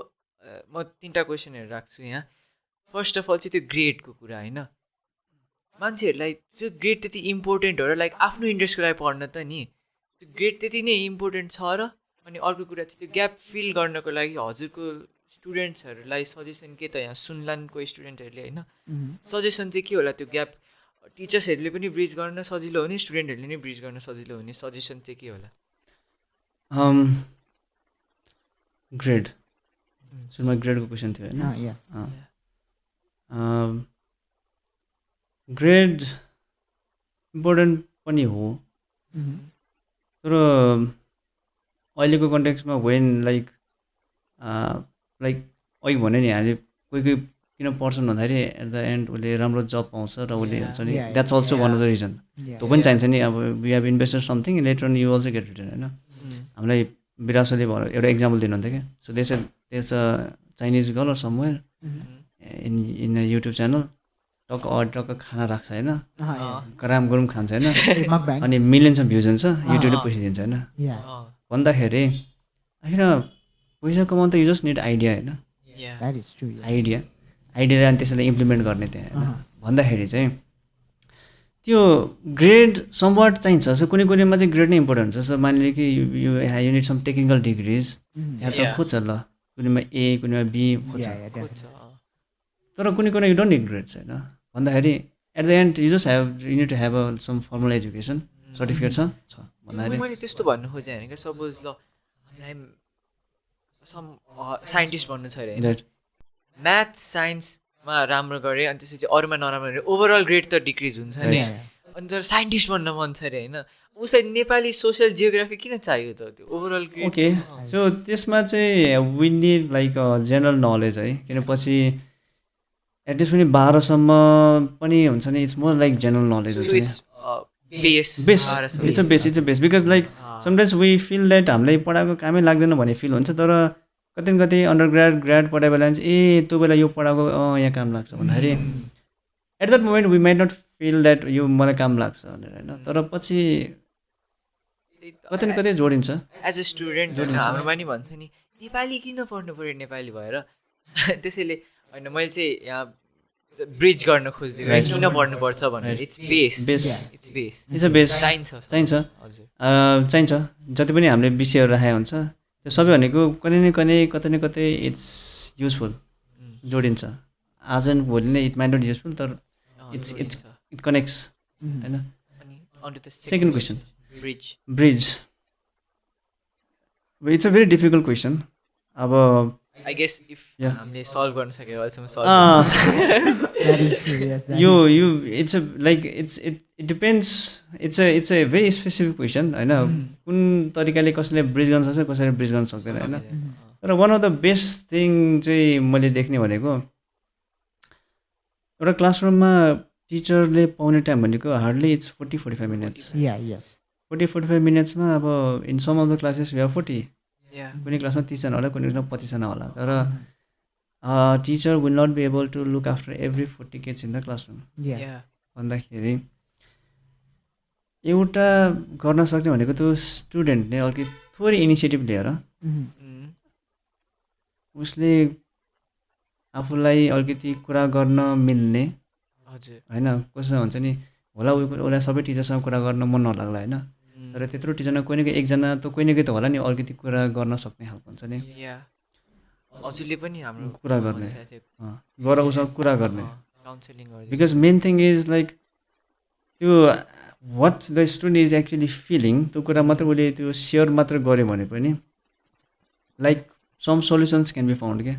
म 3टा क्वेसनहरू राख्छु यहाँ. फर्स्ट अफ अल चाहिँ त्यो ग्रेडको कुरा होइन मान्छेहरूलाई त्यो ग्रेड त्यति इम्पोर्टेन्ट हो र लाइक आफ्नो इन्ट्रेस्टको लागि पढ्न त नि त्यो ग्रेड त्यति नै इम्पोर्टेन्ट छ र अनि अर्को कुरा चाहिँ त्यो ग्याप फिल गर्नको लागि हजुरको स्टुडेन्ट्सहरूलाई सजेसन के त यहाँ सुन्लान् कोही स्टुडेन्टहरूले होइन सजेसन चाहिँ के होला त्यो ग्याप टिचर्सहरूले पनि ब्रिज गर्न सजिलो हुने स्टुडेन्टहरूले नै ब्रिज गर्न सजिलो हुने सजेसन चाहिँ के होला? ग्रेड सुरुमा ग्रेडको क्वेसन थियो होइन Yeah. ग्रेड इम्पोर्टेन्ट पनि हो Mhm. तर अहिलेको कन्टेक्समा वेन लाइक अघि भने नि हामीले कोही किन पढ्छन् भन्दाखेरि एट द एन्ड उसले राम्रो जब पाउँछ र उसले हुन्छ नि Yeah, that's also one of the reason Yeah. त्यो पनि चाहिन्छ नि अब we have invested something later on you also get return होइन हामीलाई विरासले एउटा इक्जाम्पल दिनुहुन्थ्यो क्या सो देश a Chinese girl somewhere in YouTube channel टक्क खाना राख्छ होइन Yeah. कराम गुरुम खान्छ होइन Mukbang. अनि मिलियन्स अफ भ्युज हुन्छ युट्युबले पैसा दिन्छ होइन Yeah. भन्दाखेरि आखिर पैसा कमाउनु त यु जस्ट निड आइडिया होइन That is true. Yeah. Idea अनि त्यसैलाई इम्प्लिमेन्ट गर्ने त्यहाँ होइन भन्दाखेरि चाहिँ त्यो ग्रेड समवाट चाहिन्छ सो कुनै कुनैमा चाहिँ ग्रेड नै इम्पोर्टेन्ट हुन्छ सो मानिलियो कि you need some technical degrees यहाँ त खोज्छ ल कुनैमा ए कुनैमा बी खोज्छ तर कुनै कुनै यु डोन्ट निड ग्रेड्स होइन भन्दाखेरि at the end you just have you need to have some formal education certificate छ भन्दाखेरि मैले त्यस्तो भन्नु खोजेँ होइन क्या सपोज ल हामीलाई सम साइन्टिस्ट भन्नु छ अरे राइट म्याथ साइन्समा राम्रो गरेँ अनि त्यसपछि अरूमा नराम्रो गरेँ ओभरअल ग्रेड त डिक्रिज हुन्छ नि अनि तर साइन्टिस्ट बन्न मन छ अरे होइन उसलाई नेपाली सोसियल जियोग्राफी किन चाहियो त त्यो ओभरअल ग्रेड ओके सो त्यसमा चाहिँ we need like general knowledge है किन पछि एटलिस्ट पनि 12सम्म पनि हुन्छ नि it's more like general knowledge हुन्छ it's a base because like sometimes we feel that हामीलाई पढाएको कामै लाग्दैन भन्ने फिल हुन्छ तर कतै न कतै अन्डर ग्राड पढायो बेला चाहिँ ए त्यो बेला यो पढाएको यहाँ काम लाग्छ भन्दाखेरि at that moment we might not feel that यो मलाई काम लाग्छ भनेर होइन तर पछि कतै न कतै जोडिन्छ एज अ स्टुडेन्ट हाम्रोमा नि भन्छ नि नेपाली किन पढ्नु पऱ्यो नेपाली भएर त्यसैले होइन मैले चाहिँ यहाँ ब्रिज गर्न खोज्दिनँ किन पढ्नुपर्छ भनेर इट्स अ बेस चाहिन्छ जति पनि हामीले विषयहरू राखेको हुन्छ त्यो सबै भनेको कतै न कतै इट्स युजफुल जोडिन्छ आज एन्ड भोलि नै इट माइट नट युजफुल तर इट कनेक्ट्स होइन second question bridge it's a very difficult question अब I guess if हामीले सल्भ गर्न सक्यो अहिलेसम्म solve yo it's a like it depends it's a very specific question होइन कुन तरिकाले कसैले ब्रिज गर्न सक्छ कसैले ब्रिज गर्न सक्दैन होइन तर वान अफ द बेस्ट थिङ चाहिँ मैले देख्ने भनेको एउटा क्लासरुममा टिचरले पाउने टाइम भनेको हार्डली इट्स 40-45 मिनट्स 40-45 मिनट्समा अब in some of the classes we have 40 कुनै क्लासमा 30जना होला कुनै क्लासमा 25जना होला तर teacher will not be able to look after every 40 kids in the classroom भन्दाखेरि एउटा गर्न सक्ने भनेको त्यो स्टुडेन्टले अलिकति थोरै इनिसिएटिभ लिएर उसले आफूलाई अलिकति कुरा गर्न मिल्ने होइन कसो हुन्छ नि होला उसलाई सबै टिचरसँग कुरा गर्न मन नलाग्ला होइन तर त्यत्रो टिचरमा कोही न कोही एकजना त कोही न कोही त होला नि अलिकति कुरा गर्न सक्ने खालको हुन्छ नि हजुरले पनि हाम्रो कुरा गर्ने गएर उसँग कुरा गर्ने काउन्सिलिङ गर्ने because main thing is like त्यो what the student is actually feeling त्यो कुरा मात्र उसले त्यो सेयर मात्र गर्यो भने पनि like some solutions can be found क्या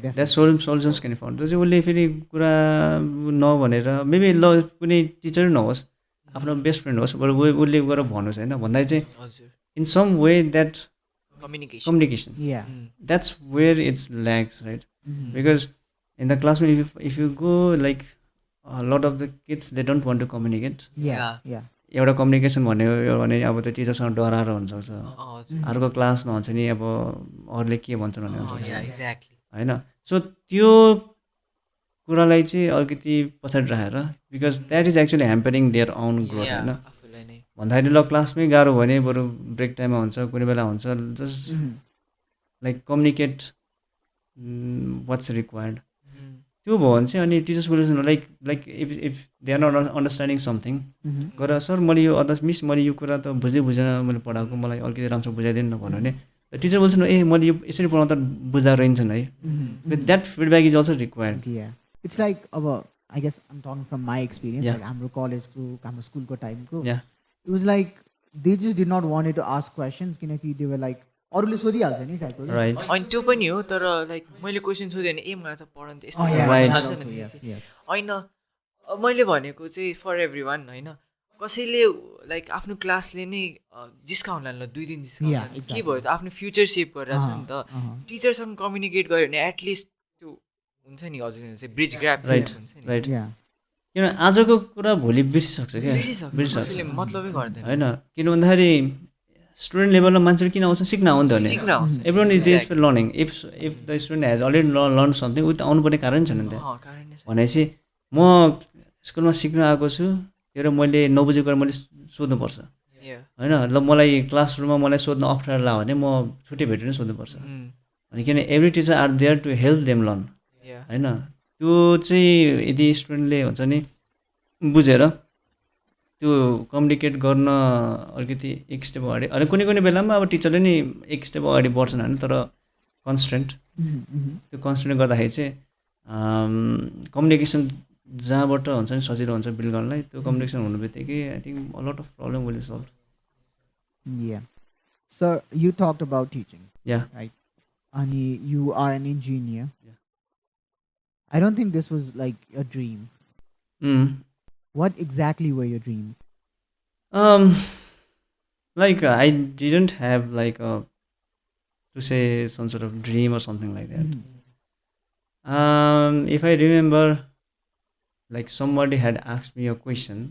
that solutions can be found त्यो चाहिँ उसले फेरि कुरा नभनेर मेबी ल कुनै टिचर नहोस् आफ्नो बेस्ट फ्रेन्ड होस् बरु उसले गएर भन्नुहोस् होइन भन्दा चाहिँ in some way that communication that's where it's lacks right because in the क्लासमा if you go like lot of the kids they don't want to communicate एउटा कम्युनिकेसन भन्यो भने अब त्यो टिचरसँग डराएर हुनसक्छ अर्को क्लासमा हुन्छ नि अब अरूले के भन्छन् भन्ने हुन्छ होइन सो त्यो कुरालाई चाहिँ अलिकति पछाडि राखेर because that is actually hampering their own growth होइन भन्दाखेरि ल क्लासमै गाह्रो भने बरु ब्रेक टाइममा हुन्छ कुनै बेला हुन्छ just like communicate what's required त्यो भयो भने चाहिँ अनि teachers will like if they are not understanding something गर सर मैले यो अदर्स मिस मैले यो कुरा त बुझ्दै बुझेन मैले पढाएको मलाई अलिकति राम्रोसँग बुझाइदिनु न भन्यो भने टिचर बोल्छ ए मैले यो यसरी पढाउँदा बुझाएर रहन्छन् है with that feedback is also required It's like I guess I'm talking from my experience. Like हाम्रो कलेजको हाम्रो स्कुलको टाइमको it was like they just did not want to ask questions किनकि they were like अरूले सोधिहाल्छ नि टाइपको अनि त्यो पनि हो तर लाइक मैले क्वेसन सोधेँ भने मलाई त पढाउनु त यस्तो होइन मैले भनेको चाहिँ फर एभ्री वान होइन कसैले लाइक आफ्नो क्लासले नै जिस्काउनु ल 2 दिन जिस्काउनु के भयो त आफ्नो फ्युचर सेभ गरेर छ नि त टिचरसँग कम्युनिकेट गर्यो भने एटलिस्ट त्यो हुन्छ नि हजुर चाहिँ ब्रिज ग्राफ राइट किन आजको कुरा भोलि बिर्सिसक्छ क्या बिर्सिसक्छ मतलबै गर्दैन होइन किन भन्दाखेरि स्टुडेन्ट लेभलमा मान्छेहरू किन आउँछ सिक्न आउँछ भने every one is there for learning if the student has already learn something उ त आउनुपर्ने कारण छैन नि त भनेपछि म स्कुलमा सिक्न आएको छु तर मैले नबुझेको कुरा मैले सोध्नुपर्छ होइन ल मलाई क्लासरुममा मलाई सोध्न अप्ठ्यारो लाग्यो भने म छुट्टी भेटेर नै सोध्नुपर्छ अनि किन every teacher are there to help them learn होइन त्यो चाहिँ यदि स्टुडेन्टले हुन्छ नि बुझेर त्यो कम्युनिकेट गर्न अलिकति एक स्टेप अगाडि अनि कुनै कुनै बेलामा अब टिचरले नि एक स्टेप अगाडि बढ्छन् होइन तर कन्स्ट्रेन्ट त्यो कन्स्ट्रेन्ट गर्दाखेरि चाहिँ कम्युनिकेसन जहाँबाट हुन्छ नि सजिलो हुन्छ बिल्ड गर्नलाई त्यो कम्युनिकेसन हुनु बित्तिकै I think a lot of problem will solve Yeah. So you talked about teaching, या right? And you are an engineer. Yeah. I don't think this was like a dream. What exactly were your dreams? Like I didn't have like a to say some sort of dream or something like that. If I remember, like somebody had asked me a question,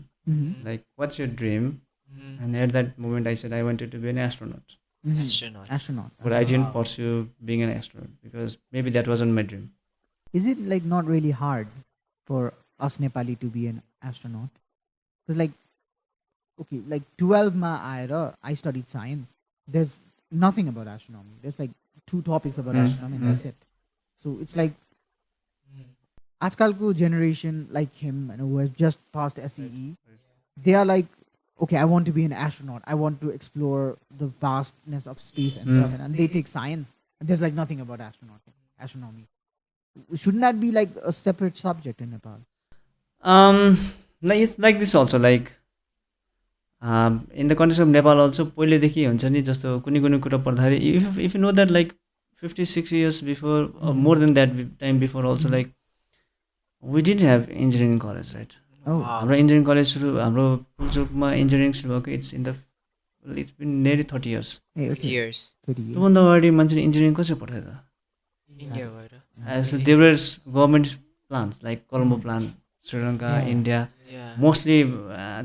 like, "What's your dream?" And at that moment, I said I wanted to be an astronaut. Astronaut. Astronaut. But I didn't pursue being an astronaut because maybe that wasn't my dream. Is it like not really hard for us Nepali to be an astronaut? Because like, okay, like 12 ma aera, I studied science. There's nothing about astronomy. There's like 2 topics about astronomy and that's it. So it's like Ajkalko generation like him and who has just passed SEE, they are like, okay, I want to be an astronaut. I want to explore the vastness of space and stuff. And they take science. And there's like nothing about astronomy. Shouldn't that be like a separate subject in Nepal? Like it's like this also like in the context of Nepal also पहिलेदेखि हुन्छ नि जस्तो कुनै कुनै कुरा पढ्दाखेरि if you know that like 56 years before or more than that time before also like we didn't have engineering college, right? Oh. हाम्रो engineering college सुरु हाम्रो पुल्चोकमा इन्जिनियरिङ सुरु भएको it's been nearly 30 years. Hey, okay. Years. 30 years. त्योभन्दा अगाडि मान्छेले engineering कसरी पढ्थ्यो त India गएर. as there were government plans like Colombo plan, Sri Lanka, Yeah. India. Yeah. Mostly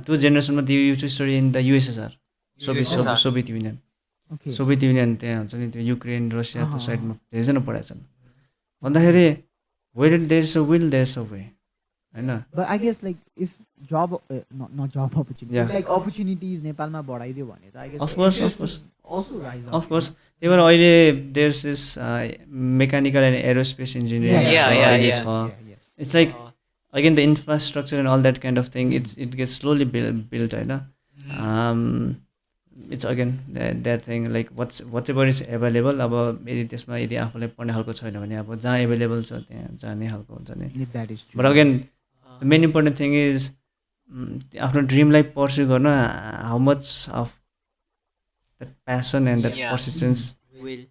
त्यो जेनेरेसनमा they used to study in the USSR, USSR. Soviet Union. Okay. सोभियत union त्यहाँ हुन्छ नि त्यो युक्रेन रसिया त्यो साइडमा धेरैजना पढाएछन् भन्दाखेरि where there is a will there is a way होइन But I guess like if job, not job opportunities, Yeah. like opportunities Nepalमा बढाइदियो भने त I guess Of course, interest of course. will also rise up. Of course त्यही भएर अहिले there's this mechanical and aerospace engineering Yeah. Yes. it's like again the infrastructure and all that kind of thing it gets slowly built होइन it's again that thing like whatever is available अब यदि त्यसमा यदि आफूलाई पढ्ने खालको छैन भने अब जहाँ एभाइलेबल छ त्यहाँ जाने खालको हुन्छ नि If that is true. But again the main important thing is आफ्नो ड्रिमलाई पर्स्यु गर्न how much of that प्यासन and that Yeah. Persistence Will.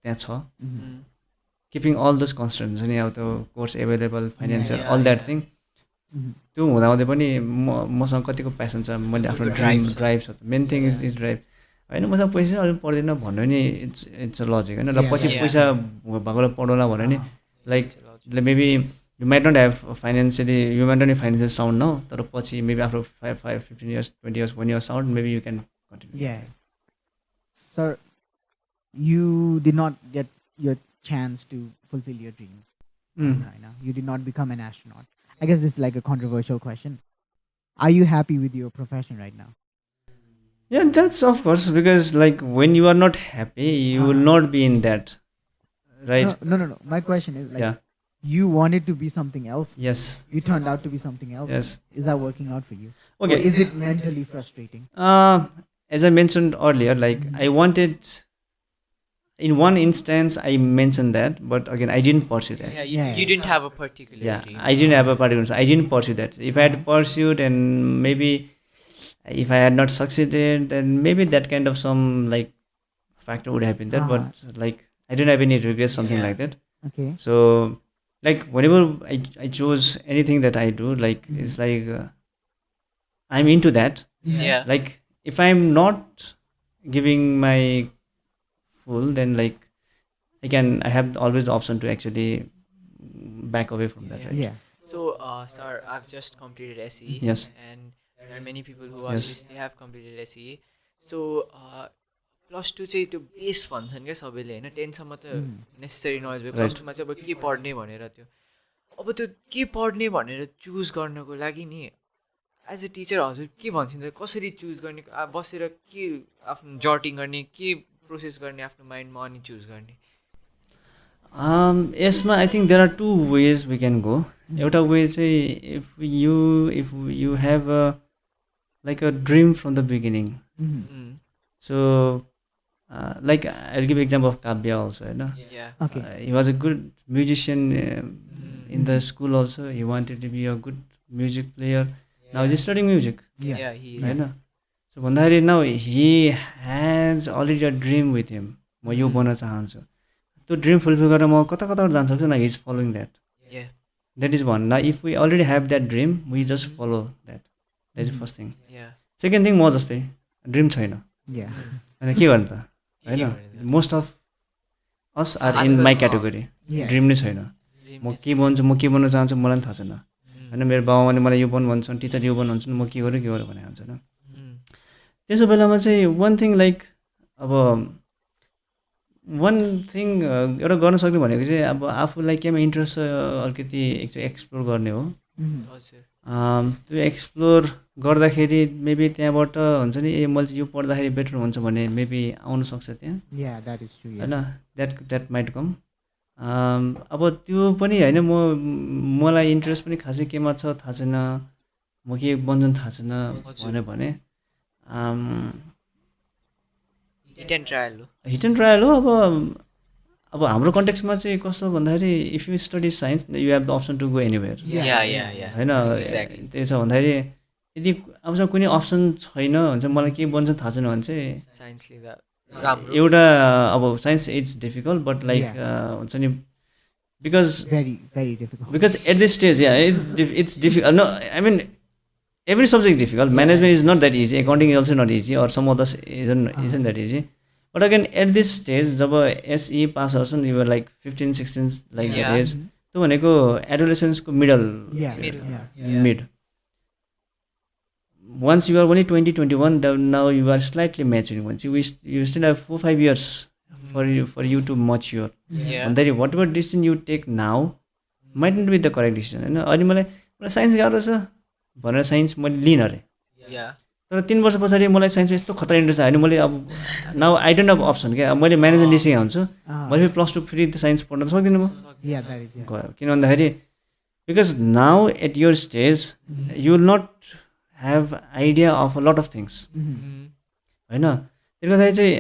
त्यहाँ छ किपिङ अल दोज कन्सटेन्ट हुन्छ नि अब त्यो course available financial Yeah, all that yeah. Thing त्यो हुँदाहुँदै पनि मसँग कतिको प्यासन छ मैले आफ्नो ड्राइभ छ मेन थिङ इज ड्राइभ होइन मसँग पैसा अलिक पर्दैन भन्नु नि इट्स अ लजिक होइन ल पछि Yeah. पैसा भएकोलाई पढौँला भन्यो नि like maybe you might not have financially you might not financial sound न तर पछि मेबी आफ्नो 15 years 20 years when you're sound maybe you can continue. Yeah. Sir, you did not get your chance to fulfill your dreams right now. You did not become an astronaut. I guess this is like a controversial question. Are you happy with your profession right now? Yeah, that's of course because like when you are not happy you will not be in that, right? No. My question is like, Yeah. you wanted to be something else. Yes. You turned out to be something else. Yes. Is that working out for you? Okay. Or is it mentally frustrating? As I mentioned earlier, like I wanted, in one instance I mentioned that, but again I didn't pursue that. Yeah, Yeah. you didn't have a particular Yeah, dream. I didn't have a particular. I didn't pursue that. If I had pursued and maybe if I had not succeeded, then maybe that kind of some like factor would have been there. But like I didn't have any regrets, something Yeah. like that. Okay. So like whenever I chose anything that I do, like it's like I'm into that. Yeah. Like if I'm not giving my full, then like I have always the option to actually back away from that, right? Yeah. So, sir, I've just completed SE. Yes. And there are many people who are Yes. they have completed SE. So, +2 चाहिँ त्यो base भन्छन् क्या सबैले होइन 10सम्म त necessary knowledge भयो Right. +2मा चाहिँ अब के पढ्ने भनेर त्यो अब त्यो के पढ्ने भनेर चुज गर्नको लागि नि एज अ टिचर हजुर के भन्छ कसरी चुज गर्ने बसेर के आफ्नो जटिङ गर्ने के प्रोसेस गर्ने आफ्नो माइन्डमा अनि चुज गर्ने यसमा I think there are 2 ways we can go. एउटा वे चाहिँ if you have a like a dream from the beginning. Mm. So like I'll give example of Kavya also, you know. Yeah. Okay. He was a good musician in the Mhm. school also. He wanted to be a good music player. Now Yeah. he's studying music, Yeah. Yeah, he Yeah. is. होइन. So भन्दाखेरि now he has already a dream with him. म यो बन्न चाहन्छु. त्यो dream fulfil गरेर म कता कताबाट जान सक्छु. Now he is following that. Yeah. That is one. Now if we already have that dream, we just follow that. That is the first thing. Yeah. Second thing, म जस्तै ड्रिम छैन. Yeah. होइन के गर्ने त के होइन. गर्ने त? Most of us are in आजकल माई क्याटेगोरी. Yeah. ड्रिम नै छैन. Dream म is- के बन्छु, म के बन्न चाहन्छु मलाई पनि थाहा छैन. Mm. होइन मेरो बाबामाले मलाई यो बन भन्छन्, टिचर यो बन भन्छन्, म के गरेँ भने हुन्छ होइन. Mm. त्यसो बेलामा चाहिँ वान थिङ लाइक अब वान थिङ एउटा गर्न सक्ने भनेको चाहिँ अब आफूलाई केमा इन्ट्रेस्ट छ अलिकति एकचोटि एक्सप्लोर गर्ने हो. Mhm. हजुर. त्यो एक्सप्लोर गर्दाखेरि मेबी त्यहाँबाट हुन्छ नि मैले चाहिँ यो पढ्दाखेरि बेटर हुन्छ भने मेबी आउन सक्छ त्यहाँ Yeah, that is true. होइन. Yes. That might come. अब त्यो पनि होइन मलाई इन्ट्रेस्ट पनि खासै केमा छ थाहा छैन. म के बन्छु थाहा छैन हजुर. भने Hit and trial हो. हिट एन्ड ट्रायल हो. अब हाम्रो कन्टेक्समा चाहिँ कस्तो भन्दाखेरि if you study science you have the option to go anywhere Yeah. होइन. Exactly. त्यही छ भन्दाखेरि यदि आफूसँग कुनै अप्सन छैन भने चाहिँ मलाई के बन्छ थाहा छैन भने चाहिँ Science लिँदा राम्रो. एउटा अब science it's difficult but like हुन्छ नि because Very difficult. At this stage it's difficult. No I mean every subject is difficult. Management is not that easy. Accounting is also not easy, or some others isn't that easy. But again, at this stage, जब SE pass person, you were like 15, 16, like that Yeah. age. त्यो भनेको adolescence को middle. Yeah. Middle. Yeah. Mid. Once you are only 20, 21, then now you are slightly maturing. Once you still have 4-5 years for you to mature. Yeah. And then whatever decision you take now might not be the correct decision. होइन. अनि मलाई signs गाह्रो छ भनेर signs मैले लिन अरे. Yeah. तर 3 वर्ष पछाडि मलाई साइन्समा यस्तो खतरा इन्ट्रेस्ट आयो भने मैले अब now I don't have option क्या. अब मैले म्यानेजमेन्ट लिइसकेको हुन्छु. मैले फेरि +2 फेरि साइन्स पढ्न त सक्दिनँ म. Yeah, that is. Yeah. गयो किन भन्दाखेरि because now at your stage you will not have idea of a lot of things Mm. होइन. त्यसले गर्दाखेरि चाहिँ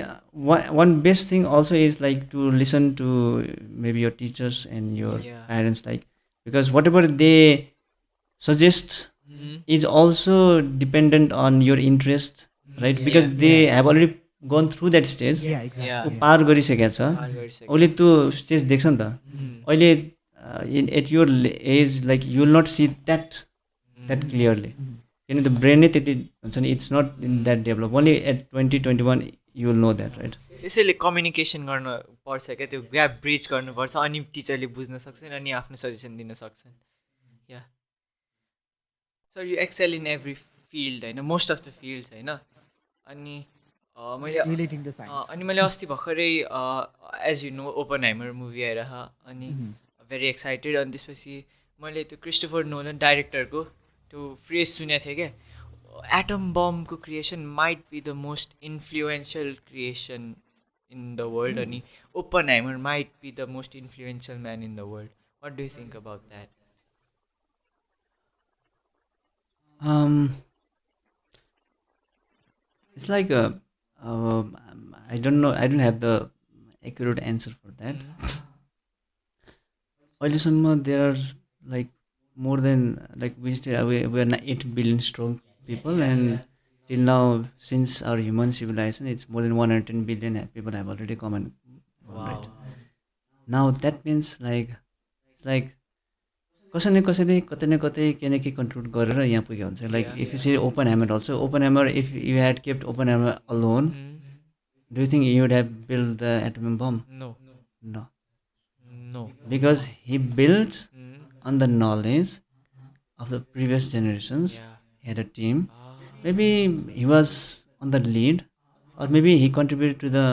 one best thing also is like to listen to maybe your teachers and your Yeah. Parents like because whatever they suggest Mm. is also dependent on your interest, right? Because they have already gone through that stage. Yeah, exactly. Yeah. ऊ पार गरिसकेको छ. पार गरिसक्यो. उसले त्यो stage देख्छ नि त. Mm. अहिले at your age like you will not see that clearly किनभने त्यो ब्रेन नै त्यति हुन्छ नि. It's not in that develop. Only at 20, 21 you will know that, right. त्यसैले कम्युनिकेसन गर्न पर्छ क्या. त्यो ग्याप ब्रिज गर्नुपर्छ अनि टिचरले बुझ्न सक्छन् अनि आफ्नो सजेसन दिन सक्छन्. या sir you excel in every field होइन, मोस्ट अफ द फिल्ड्स होइन. अनि मैले Relating to science. अनि मैले अस्ति भर्खरै as you know Oppenheimer movie आएर अनि भेरी एक्साइटेड. अनि त्यसपछि मैले त्यो क्रिस्टोफर नोलन डाइरेक्टरको त्यो फ्रेज सुनेको थिएँ क्या. एटम बमको creation might be the most influential creation in the world अनि Oppenheimer might be the most influential man in the world. What do you think about that? It's like I don't know. I don't have the accurate answer for that. अहिलेसम्म there are like more than like we are 8 billion strong people, and till now since our human civilization it's more than 110 billion people have already come and gone, right? Now that means like it's like कसै न कसैले कतै न कतै केही न केही contribute गरेर यहाँ पुगेको हुन्छ. Like if you see Oppenheimer also, Oppenheimer if you had kept Oppenheimer alone, do you think you would have build the atom bomb? No. No. No. Because he built on the knowledge of the previous generations. Yeah. He had a team. Maybe he was on the lead, or maybe he contributed to the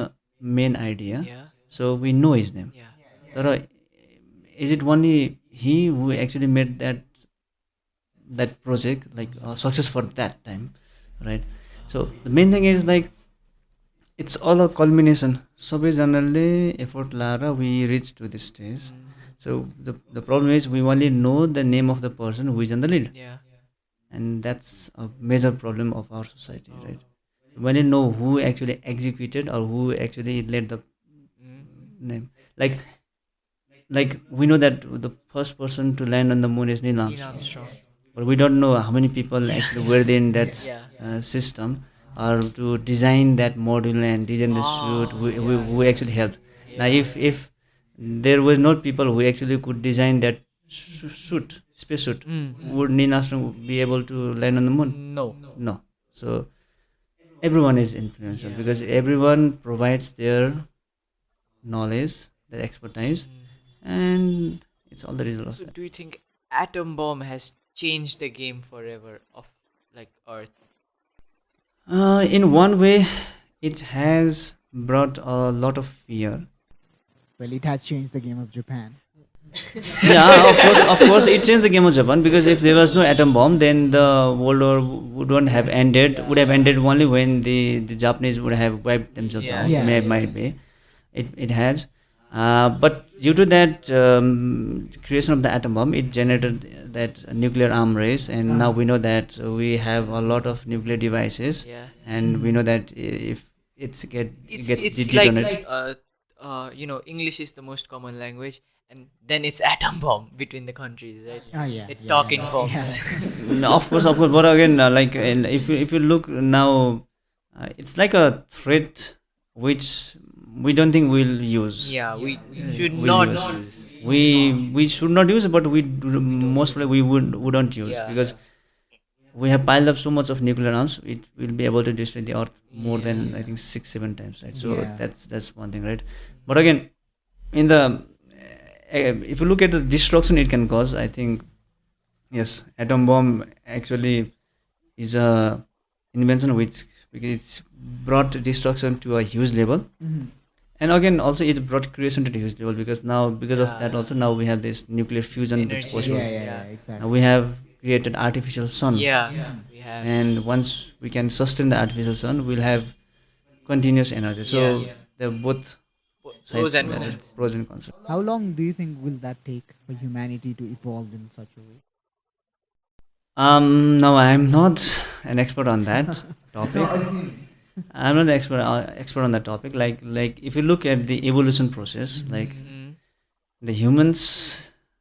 main idea. Yeah. So we know his name. Yeah. तर is it only he who actually made that project like success for that time, right? So the main thing is like it's all a culmination. सबैजनाले effort लाएर we reach to this stage. So the problem is we only know the name of the person who is on the lead. Yeah. and that's a major problem of our society, right? When you know who actually executed or who actually led the Mm. name, like we know that the first person to land on the moon is Neil Neil Armstrong, Armstrong. but we don't know how many people Yeah. actually were there in that Yeah. system, or to design that module and design the suit, Oh, yeah, who yeah. actually helped. Now, Yeah. if there was not people who actually could design that suit, spacesuit, Mm. would Neil Armstrong be able to land on the moon? No. No. So everyone is influential Yeah. because everyone provides their knowledge, their expertise, Mm. and it's all the result of So, that. do you think atom bomb has changed the game forever of like Earth? In one way, it has brought a lot of fear. Well, it has changed the game of Japan. Yeah, of course, it changed the game of Japan because if there was no atom bomb, then the World War wouldn't have ended. Would have ended only when the Japanese would have wiped themselves Yeah, out. Yeah. yeah, yeah. Might be it has, but due to that creation of the atom bomb, it generated that nuclear arm race, and now Uh-huh. we know that we have a lot of nuclear devices, Yeah. and we know that if it gets It's like detonated. English is the most common language, and then it's atom bomb between the countries, right? Oh yeah, It yeah, talking yeah. bombs. No, of course, but again, and if you look now, it's like a threat which we don't think we'll use. Yeah, we should We'll not use. use. We should not use, but most probably wouldn't use Yeah, because we have piled up so much of nuclear arms. It will be able to destroy the Earth more yeah. than I think 6 7 times, right? So Yeah. that's one thing, right? But again, in the if you look at the destruction it can cause, I think yes, atom bomb actually is a invention which because it's brought destruction to a huge level, Hmm. and again also it brought creation to a huge level because now because of that Yeah. also now we have this nuclear fusion which is Energy. possible. Yeah, yeah, Yeah. yeah, Now exactly. we have created artificial sun, Yeah. Hmm. We have. and once we can sustain the artificial sun, we'll have continuous energy. Yeah. So they're both Pros sides and with cons. pros and cons. How long do you think will that take for humanity to evolve in such a way? No, I'm not an expert on that No, topic. assuming. I'm not the expert on that topic. If you look at the evolution process, like Hmm. Mm. the humans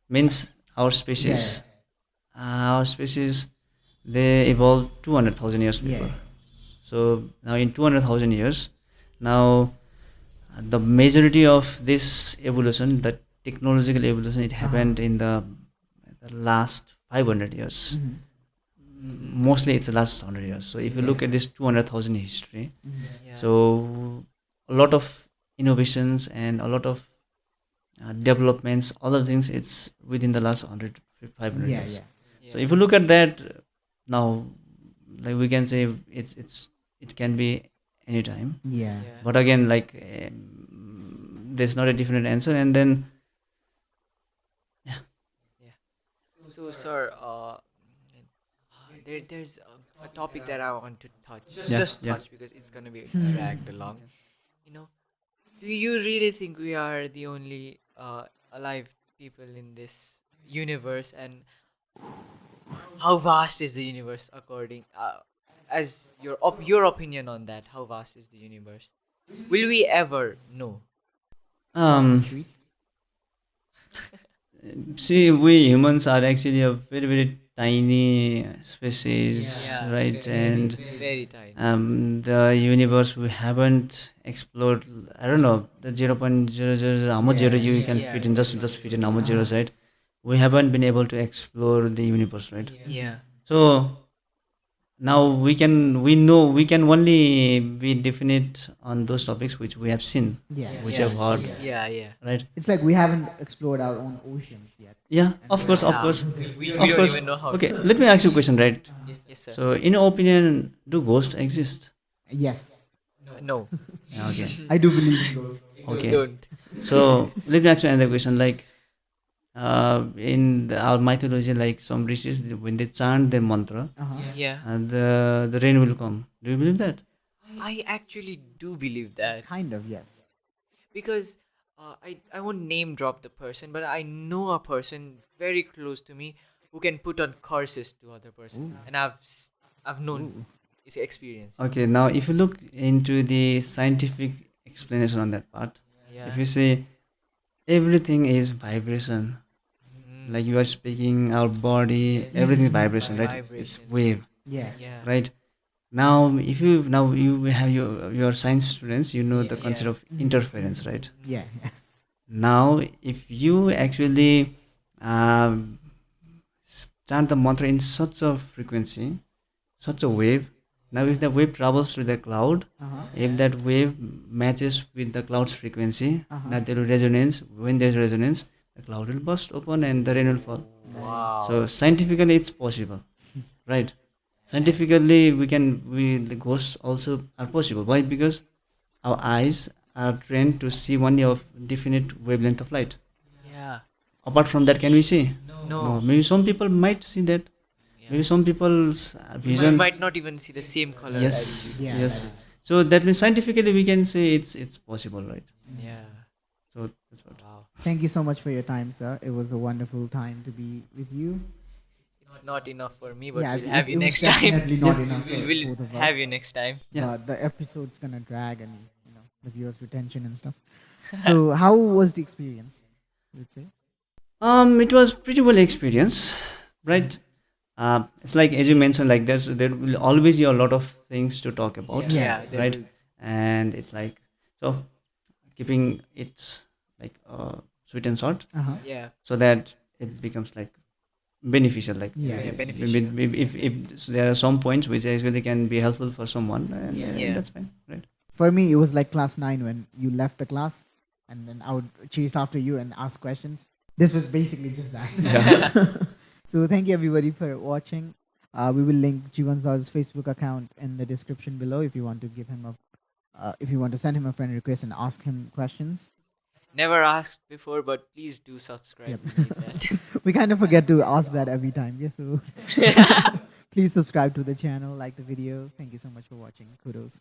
means our Yeah, species, our species they evolved 200,000 years yeah, before. So now in 200,000 years, now the majority of this evolution, the technological evolution, it uh-huh. happened in the last 500 years. Hmm. Mostly it's the last 100 years. So if you Yeah. look at this 200,000 history, Hmm. Yeah. so a lot of innovations and a lot of developments, all of things, it's within the last 100 500 Yeah, years. yeah, So Yeah. if you look at that now, like we can say it can be anytime. yeah. Yeah. But again, there's not a definite answer. And then Yeah. So, sir, there's a topic that I want to touch, yeah, just yeah. touch because it's gonna be dragged along. You know, do you really think we are the only alive people in this universe, and how vast is the universe according as your opinion on that? How vast is the universe? Will we ever know? Short and Um, sweet. See, we humans are actually a very, very tiny species, Yeah, right? And very tiny. the universe we haven't explored. I don't know the 0.00 how much zero Yeah. you can Yeah, fit in, just fit in how much Uh-huh. zeros, right? We haven't been able to explore the universe, right? yeah, So now we can only be definite on those topics which we have seen, Yeah, which yeah, have heard, yeah, yeah. right? it's like we haven't explored our own oceans yet. Yeah, And of there course, are of Yeah, course, thousands of we of don't course. even know how Okay, to. let me ask you a question, right? uh-huh. Yes, sir. So, in your opinion, do ghosts exist? Yes, No, Yeah, okay, I do believe in ghosts. okay. don't. So, let me ask you another question. In our mythology, like some rishis, when they chant their mantra, Uh-huh. Yeah, and the rain will come. Do you believe that? I actually do believe that Kind of, yes. because I won't name drop the person, but I know a person very close to me who can put on curses to other person, and I've known it's experience. Okay, now if you look into the scientific explanation on that part, Yeah. if you say everything is vibration, like you are speaking, our body, everything is vibration, right? It's Vibration. wave, Yeah. Yeah. right? Now, if you now you have your science students, you know the Yeah. concept of interference, right? Yeah. Now, if you actually um, chant the mantra in such a frequency, such a wave. Now, if the wave travels to the cloud, if that wave matches with the cloud's frequency, now there will resonance. When there's resonance, the cloud will burst open and the rain will fall. Wow. So scientifically, it's possible, right? Scientifically, we the ghosts also are possible. Why? Because our eyes are trained to see only of definite wavelength of light. Yeah. Apart from that, can we see? No. Maybe some people might see that. Yeah. Maybe some people's We vision. might not even see the same color. Yes, Yeah, yes. that is. So that means scientifically we can say it's possible, right? Yeah. So that's what. Wow. Thank you so much for your time, sir. It was a wonderful time to be with you. It's not enough for me, but Yeah, we'll have it you was next time. definitely not enough for We'll both of us. have you next time. Yeah. But the episode's gonna drag, and the viewers' retention and stuff. So, how was the experience? Would say. It was pretty well experience, right? It's like as you mentioned, like there will always be a lot of things to talk about, Yeah. there right? will- And it's like so keeping it like sweet and short, Yeah. so that it becomes like beneficial. Like Yeah. Yeah, beneficial. if there are some points which actually can be helpful for someone, and Yeah. that's fine, right? For me, it was like class 9 when you left the class, and then I would chase after you and ask questions. This was basically just that. So, thank you everybody for watching. We will link Jeewan Shrestha's Facebook account in the description below if you want to give him if you want to send him a friend request and ask him questions. Never asked before, but please do subscribe. Yep. We need that. We kind of forget to ask that every time. Yeah, so please subscribe to the channel, like the video. Thank you so much for watching. Kudos.